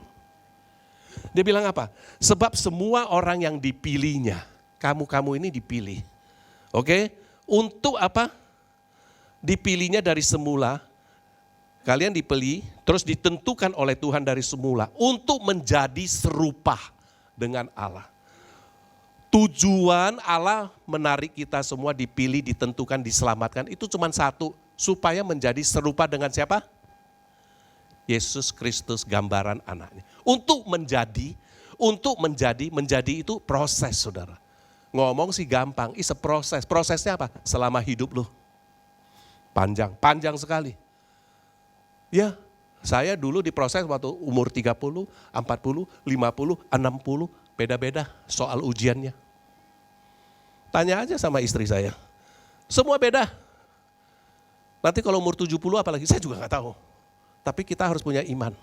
Dia bilang apa? Sebab semua orang yang dipilihnya, kamu ini dipilih. Oke? Untuk apa? Dipilihnya dari semula. Kalian dipilih, terus ditentukan oleh Tuhan dari semula untuk menjadi serupa dengan Allah. Tujuan Allah menarik kita semua dipilih, ditentukan, diselamatkan itu cuma satu, supaya menjadi serupa dengan siapa? Yesus Kristus gambaran anaknya. Untuk menjadi itu proses saudara. Ngomong sih gampang, it's a proses. Prosesnya apa? Selama hidup lu. Panjang sekali. Ya, saya dulu diproses waktu umur 30, 40, 50, 60, beda-beda soal ujiannya. Tanya aja sama istri saya. Semua beda. Nanti kalau umur 70 apalagi, saya juga gak tahu. tapi kita harus punya iman.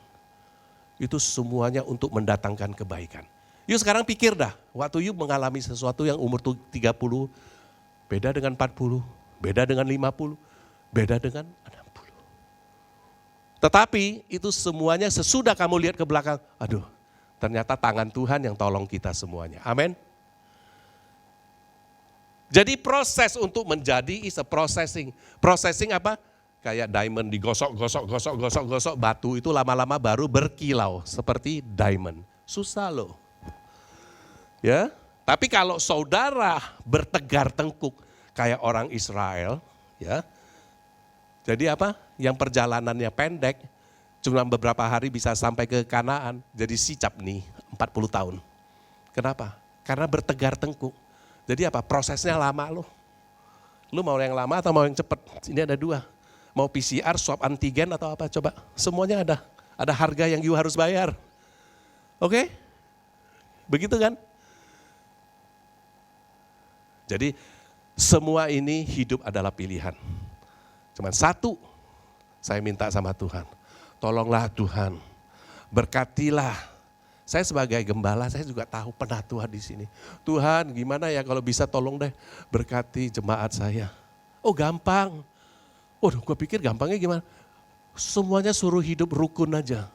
Itu semuanya untuk mendatangkan kebaikan. Yuk sekarang pikir dah, waktu yuk mengalami sesuatu yang umur 30, beda dengan 40, beda dengan 50, beda dengan 60. Tetapi itu semuanya sesudah kamu lihat ke belakang, aduh ternyata tangan Tuhan yang tolong kita semuanya. Amin. Jadi proses untuk menjadi is a processing. Processing apa? Kayak diamond digosok, gosok, batu itu lama-lama baru berkilau seperti diamond. Susah loh. Ya, tapi kalau saudara bertegar tengkuk kayak orang Israel, ya. Jadi apa? Yang perjalanannya pendek, cuma beberapa hari bisa sampai ke Kanaan, jadi sicap nih 40 tahun. Kenapa? Karena bertegar tengkuk. Jadi apa? Prosesnya lama loh. Lu mau yang lama atau mau yang cepat? Ini ada dua. Mau PCR, swab antigen atau apa? Coba, semuanya ada. Ada harga yang you harus bayar. Oke? Begitu kan? Jadi semua ini hidup adalah pilihan. Cuman satu, saya minta sama Tuhan. Tolonglah Tuhan, berkatilah. Saya sebagai gembala, saya juga tahu penatua di sini. Tuhan, gimana ya kalau bisa tolong deh berkati jemaat saya. Oh gampang. Waduh, gue pikir gampangnya gimana? Semuanya suruh hidup rukun aja.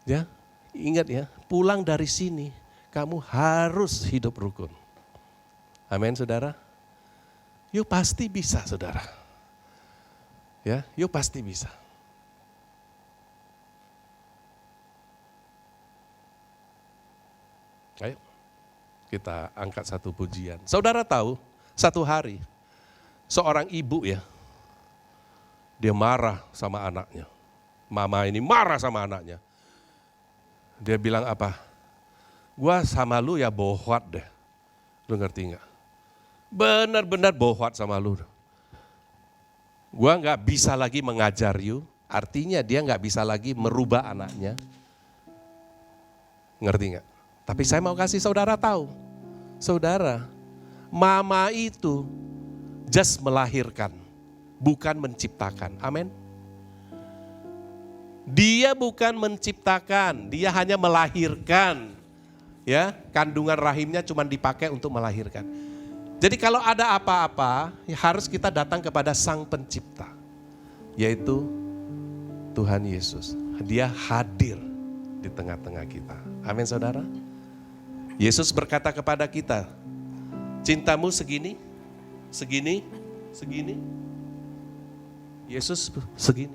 Ya, ingat ya, pulang dari sini kamu harus hidup rukun. Amin, saudara. Yuk pasti bisa, saudara. Ya, yuk pasti bisa. Ayo, kita angkat satu pujian. Saudara tahu, satu hari seorang ibu ya, dia marah sama anaknya. Mama ini marah sama anaknya. Dia bilang apa? Gua sama lu ya bohwat deh. Lu ngerti gak? Benar-benar bohwat sama lu. Gua gak bisa lagi mengajar you. Artinya dia gak bisa lagi merubah anaknya. Ngerti gak? Tapi saya mau kasih saudara tahu. Saudara, mama itu just melahirkan. Bukan menciptakan, amin. Dia bukan menciptakan, dia hanya melahirkan. Ya, kandungan rahimnya cuma dipakai untuk melahirkan. Jadi kalau ada apa-apa, ya harus kita datang kepada Sang Pencipta, yaitu Tuhan Yesus. Dia hadir di tengah-tengah kita. Amin, saudara. Yesus berkata kepada kita, cintamu segini, segini, segini. Yesus segini.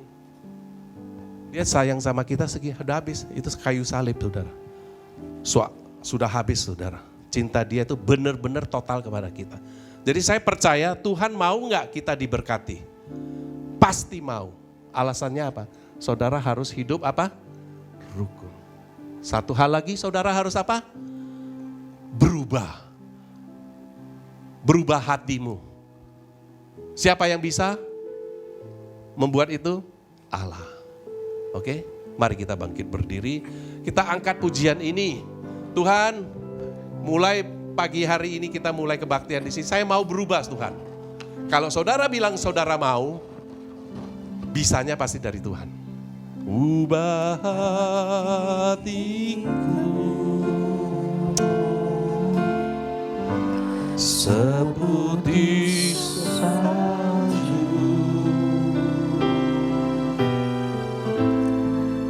Dia sayang sama kita segini, udah habis. Itu kayu salib, saudara. Sudah habis, saudara. Cinta dia itu benar-benar total kepada kita. Jadi saya percaya Tuhan mau nggak kita diberkati? Pasti mau. Alasannya apa? Saudara harus hidup apa? Rukun. Satu hal lagi, saudara harus apa? Berubah. Berubah hatimu. Siapa yang bisa membuat itu? Allah. Oke, mari kita bangkit berdiri. Kita angkat pujian ini. Tuhan, mulai pagi hari ini kita mulai kebaktian di sini. Saya mau berubah, Tuhan. Kalau saudara bilang saudara mau, bisanya pasti dari Tuhan. Ubah hatiku seputih salju.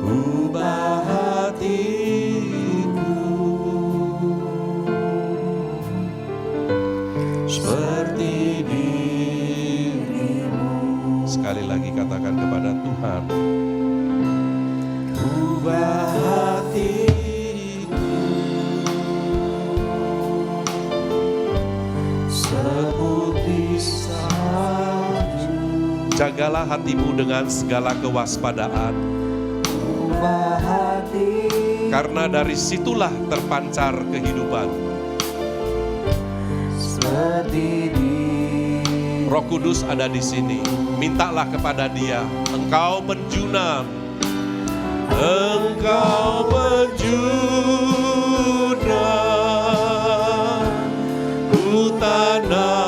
Ubah hatiku seperti dirimu. Sekali lagi katakan kepada Tuhan. Ubah hatiku seputih salju. Jagalah hatimu dengan segala kewaspadaan. Karena dari situlah terpancar kehidupan. Roh Kudus ada di sini. Mintalah kepada Dia. Engkau penjuna. Engkau penjuna. Ku tanaminya.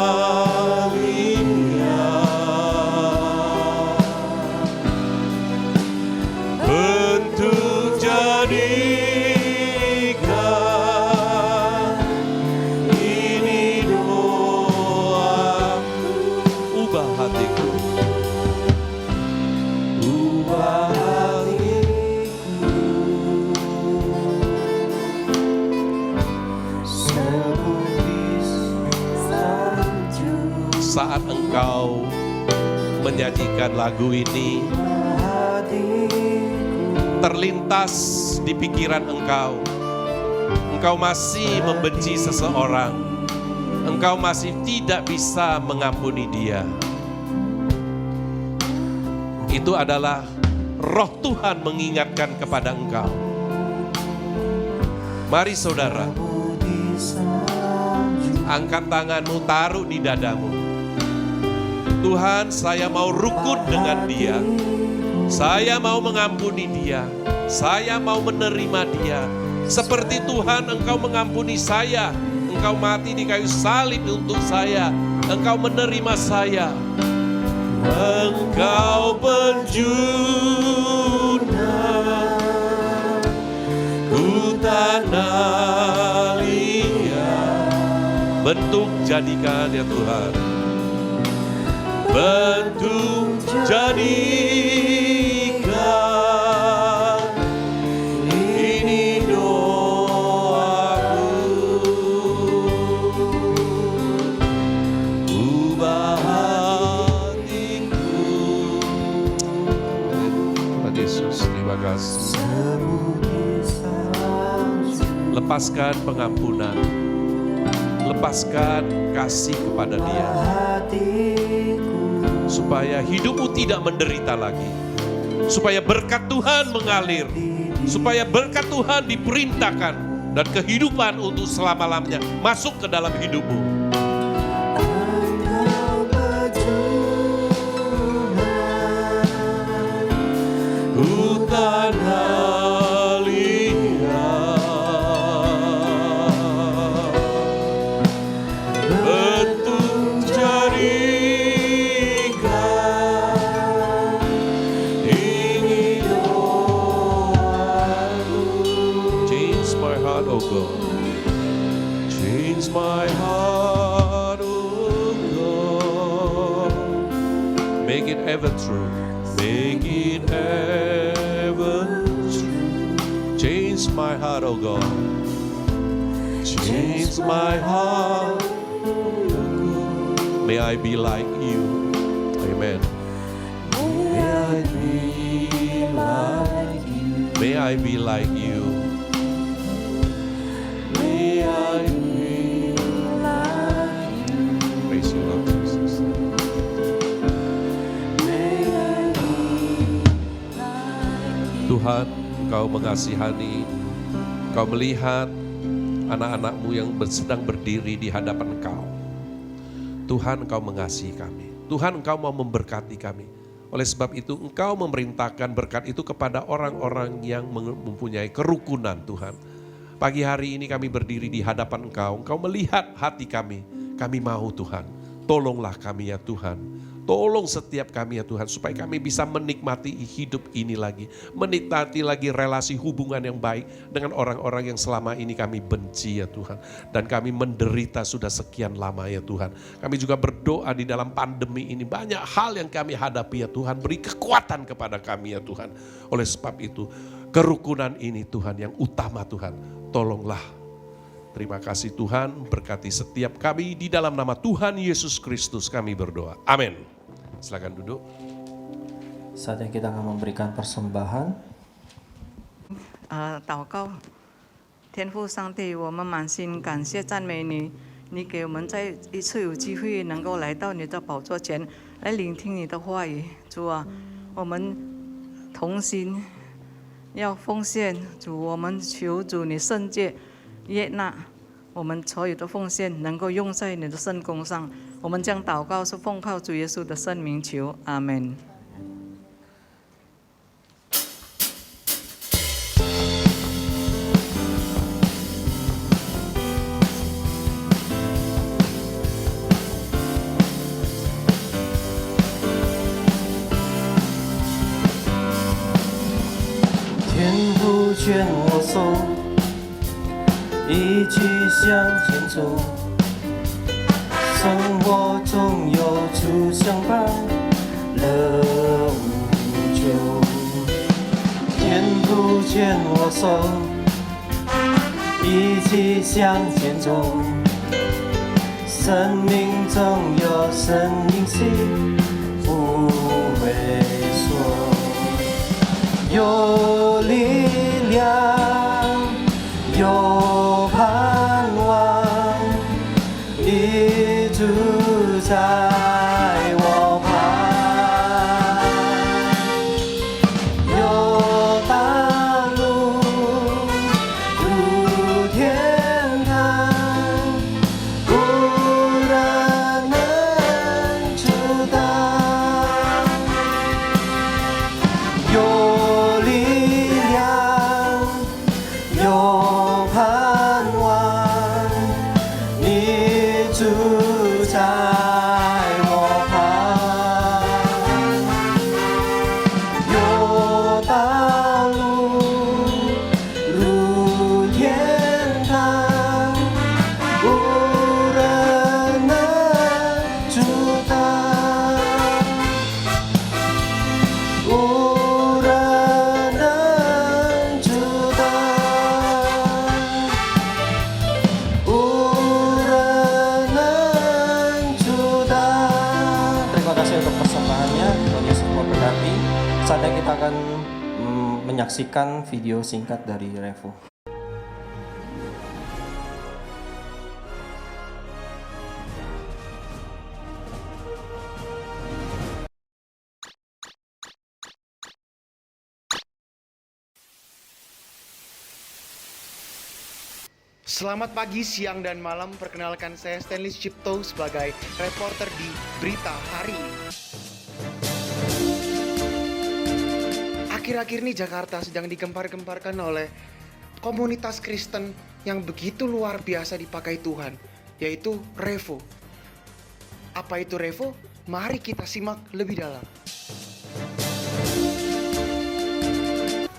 Saat engkau menyanyikan lagu ini, terlintas di pikiran engkau masih membenci seseorang, engkau masih tidak bisa mengampuni dia. Itu adalah Roh Tuhan mengingatkan kepada engkau. Mari saudara, angkat tanganmu, taruh di dadamu. Tuhan, saya mau rukun dengan dia. Saya mau mengampuni dia. Saya mau menerima dia. Seperti Tuhan, Engkau mengampuni saya. Engkau mati di kayu salib untuk saya. Engkau menerima saya. Engkau penjuna, ku tanah liat. Bentuk jadikan ya Tuhan. Bentuk jadikan, ini doaku. Ubah hatiku. Tuhan Yesus, terima kasih. Lepaskan pengampunan, lepaskan kasih kepada dia, supaya hidupmu tidak menderita lagi, supaya berkat Tuhan mengalir, supaya berkat Tuhan diperintahkan, dan kehidupan untuk selama-lamanya masuk ke dalam hidupmu. Ku tanah liat, bentuk jadikan, ini doaku. Change my heart, oh God. Change my heart, oh God. Make it ever true. Make it ever true. Change my heart, oh God. Change my heart, oh God. May I be like you. Amen. May I be like you. May I be like you. May I be like you. Praise you, Lord Jesus. Tuhan, Engkau mengasihani, Engkau melihat anak-anak-Mu yang sedang berdiri di hadapan Engkau. Tuhan, Engkau mengasihi kami. Tuhan, Engkau mau memberkati kami. Oleh sebab itu, Engkau memerintahkan berkat itu kepada orang-orang yang mempunyai kerukunan, Tuhan. Pagi hari ini kami berdiri di hadapan Engkau. Engkau melihat hati kami. Kami mau, Tuhan. Tolonglah kami ya Tuhan. Tolong setiap kami ya Tuhan, supaya kami bisa menikmati hidup ini lagi. Menikmati lagi relasi hubungan yang baik dengan orang-orang yang selama ini kami benci ya Tuhan. Dan kami menderita sudah sekian lama ya Tuhan. Kami juga berdoa di dalam pandemi ini. Banyak hal yang kami hadapi ya Tuhan. Beri kekuatan kepada kami ya Tuhan. Oleh sebab itu, kerukunan ini Tuhan yang utama Tuhan. Tolonglah. Terima kasih Tuhan, berkati setiap kami di dalam nama Tuhan Yesus Kristus kami berdoa. Amin. Silakan duduk. Saatnya kita akan memberikan persembahan. 祷告，天父上帝，我们满心感谢赞美你，你给我们再一次有机会能够来到你的宝座前，来聆听你的话语。主啊，我们同心要奉献，主，我们求主你圣洁悦纳我们所有的奉献，能够用在你的圣工上。我们将祷告是奉靠主耶稣的圣名求，阿门。天父牵我手，一起向前走。生活中有处相伴了无穷，天父牵我手，一起向前冲。生命中有神灵心，不畏缩，有力量，有盼望，你住在我旁，有大路入天堂，无人能阻挡，有力量，有盼望，你住在我旁，有道路入天堂，无人能阻挡，无人能阻挡，无人能阻挡。Terima kasih untuk persembahannya. Tuhan Yesus memberkati. Saatnya kita akan menyaksikan video singkat dari Revo. Selamat pagi, siang, dan malam. Perkenalkan saya Stanley Cipto sebagai reporter di Berita Hari Ini. Akhir-akhir ini Jakarta sedang digempar-gemparkan oleh komunitas Kristen yang begitu luar biasa dipakai Tuhan, yaitu Revo. Apa itu Revo? Mari kita simak lebih dalam.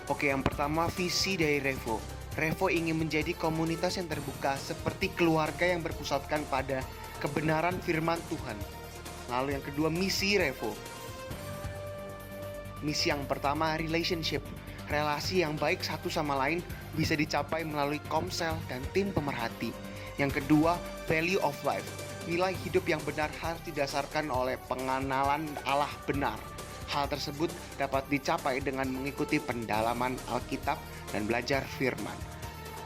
Oke, yang pertama visi dari Revo. Revo ingin menjadi komunitas yang terbuka seperti keluarga yang berpusatkan pada kebenaran firman Tuhan. Lalu yang kedua, misi Revo. Misi yang pertama, relationship. Relasi yang baik satu sama lain bisa dicapai melalui komsel dan tim pemerhati. Yang kedua, value of life. Nilai hidup yang benar harus didasarkan oleh pengenalan Allah benar. Hal tersebut dapat dicapai dengan mengikuti pendalaman Alkitab dan belajar firman.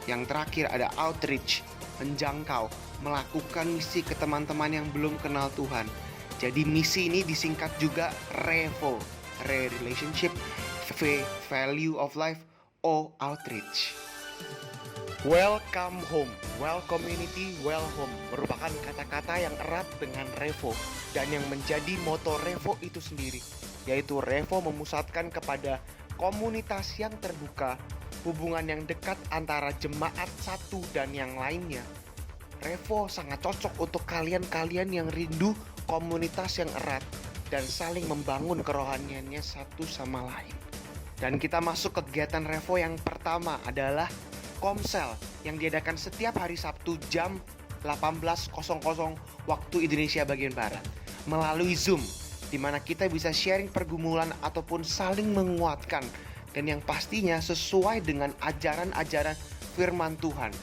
Yang terakhir ada outreach, menjangkau, melakukan misi ke teman-teman yang belum kenal Tuhan. Jadi misi ini disingkat juga REVO, relationship, value of life, O outreach. Welcome home, well community, well home merupakan kata-kata yang erat dengan Revo dan yang menjadi moto Revo itu sendiri, yaitu Revo memusatkan kepada komunitas yang terbuka, hubungan yang dekat antara jemaat satu dan yang lainnya. Revo sangat cocok untuk kalian-kalian yang rindu komunitas yang erat dan saling membangun kerohaniannya satu sama lain. Dan kita masuk kegiatan Revo yang pertama adalah Komsel yang diadakan setiap hari Sabtu jam 18.00 waktu Indonesia bagian Barat melalui Zoom, di mana kita bisa sharing pergumulan ataupun saling menguatkan dan yang pastinya sesuai dengan ajaran-ajaran firman Tuhan.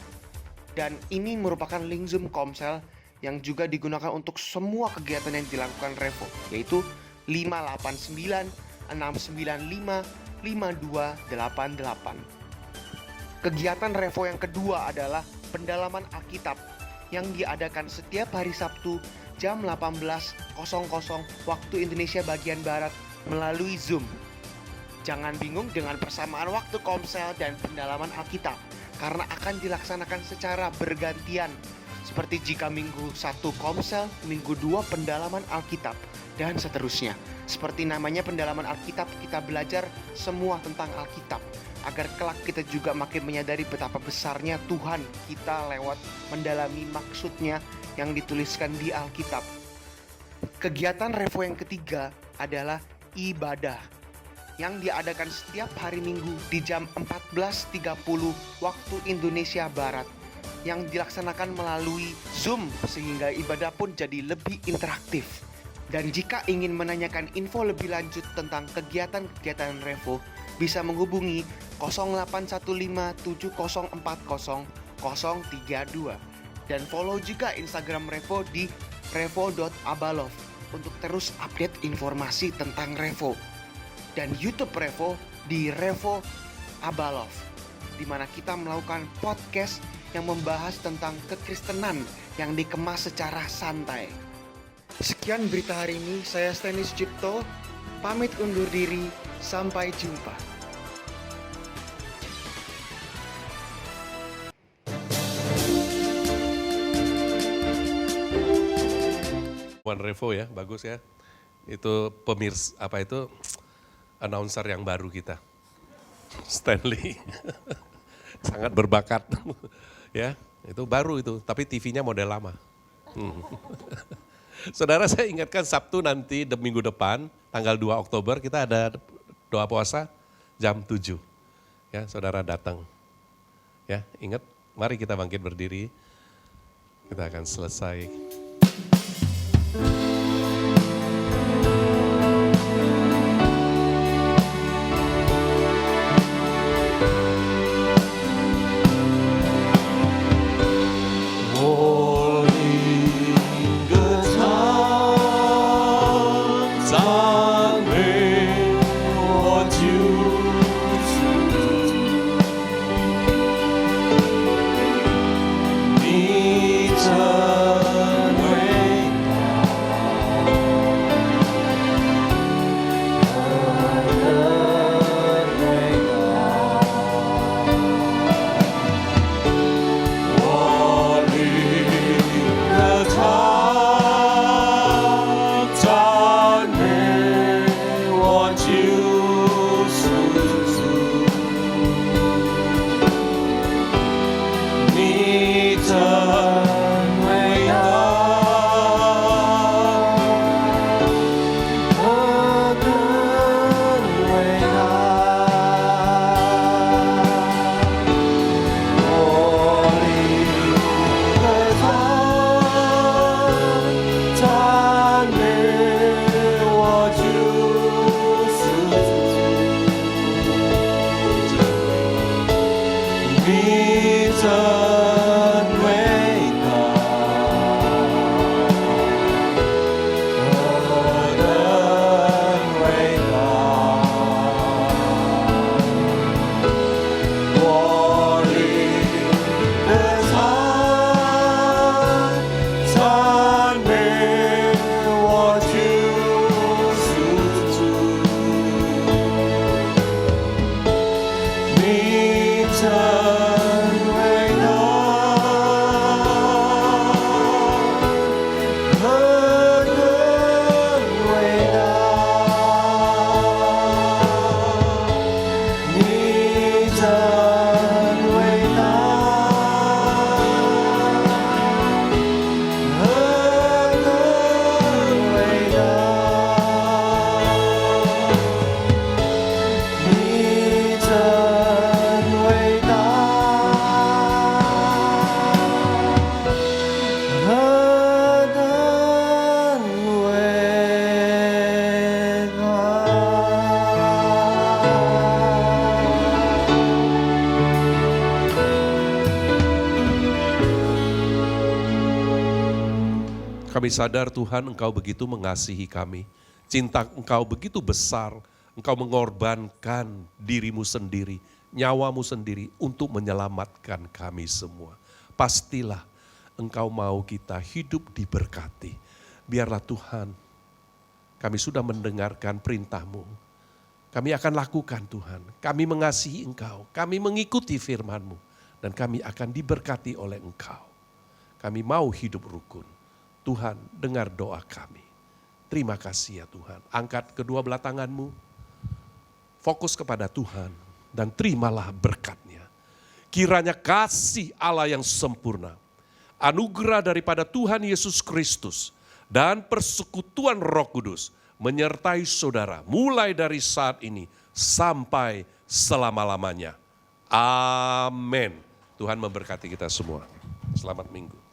Dan ini merupakan link Zoom Komsel yang juga digunakan untuk semua kegiatan yang dilakukan Revo, yaitu 589 695 5288. Kegiatan Revo yang kedua adalah pendalaman Alkitab yang diadakan setiap hari Sabtu jam 18.00 waktu Indonesia bagian Barat melalui Zoom. Jangan bingung dengan persamaan waktu Komsel dan pendalaman Alkitab karena akan dilaksanakan secara bergantian. Seperti jika minggu 1 Komsel, minggu 2 pendalaman Alkitab, dan seterusnya. Seperti namanya pendalaman Alkitab, kita belajar semua tentang Alkitab agar kelak kita juga makin menyadari betapa besarnya Tuhan kita lewat mendalami maksudnya yang dituliskan di Alkitab. Kegiatan Revo yang ketiga adalah ibadah yang diadakan setiap hari Minggu di jam 14.30 waktu Indonesia Barat yang dilaksanakan melalui Zoom sehingga ibadah pun jadi lebih interaktif. Dan jika ingin menanyakan info lebih lanjut tentang kegiatan-kegiatan Revo, bisa menghubungi 0815 7040 Dan follow juga Instagram Revo di revo.abalov untuk terus update informasi tentang Revo. Dan YouTube Revo di Revo Abalov, di mana kita melakukan podcast yang membahas tentang kekristenan yang dikemas secara santai. Sekian berita hari ini, saya Stanley Sucipto, pamit undur diri, sampai jumpa. Revo ya, bagus ya. Itu announcer yang baru kita. Stanley. Sangat berbakat. Ya, itu baru itu, tapi TV-nya model lama. Saudara, saya ingatkan Sabtu nanti minggu depan, tanggal 2 Oktober kita ada doa puasa jam 7. Ya, saudara datang. Ya, ingat, mari kita bangkit berdiri. Kita akan selesai. Kami sadar Tuhan, Engkau begitu mengasihi kami. Cinta Engkau begitu besar, Engkau mengorbankan dirimu sendiri, nyawamu sendiri untuk menyelamatkan kami semua. Pastilah Engkau mau kita hidup diberkati. Biarlah Tuhan, kami sudah mendengarkan perintah-Mu. Kami akan lakukan Tuhan, kami mengasihi Engkau, kami mengikuti firman-Mu, dan kami akan diberkati oleh Engkau. Kami mau hidup rukun. Tuhan, dengar doa kami. Terima kasih ya Tuhan. Angkat kedua belah tanganmu, fokus kepada Tuhan, dan terimalah berkat-Nya. Kiranya kasih Allah yang sempurna, anugerah daripada Tuhan Yesus Kristus, dan persekutuan Roh Kudus menyertai saudara mulai dari saat ini sampai selama-lamanya. Amin. Tuhan memberkati kita semua. Selamat minggu.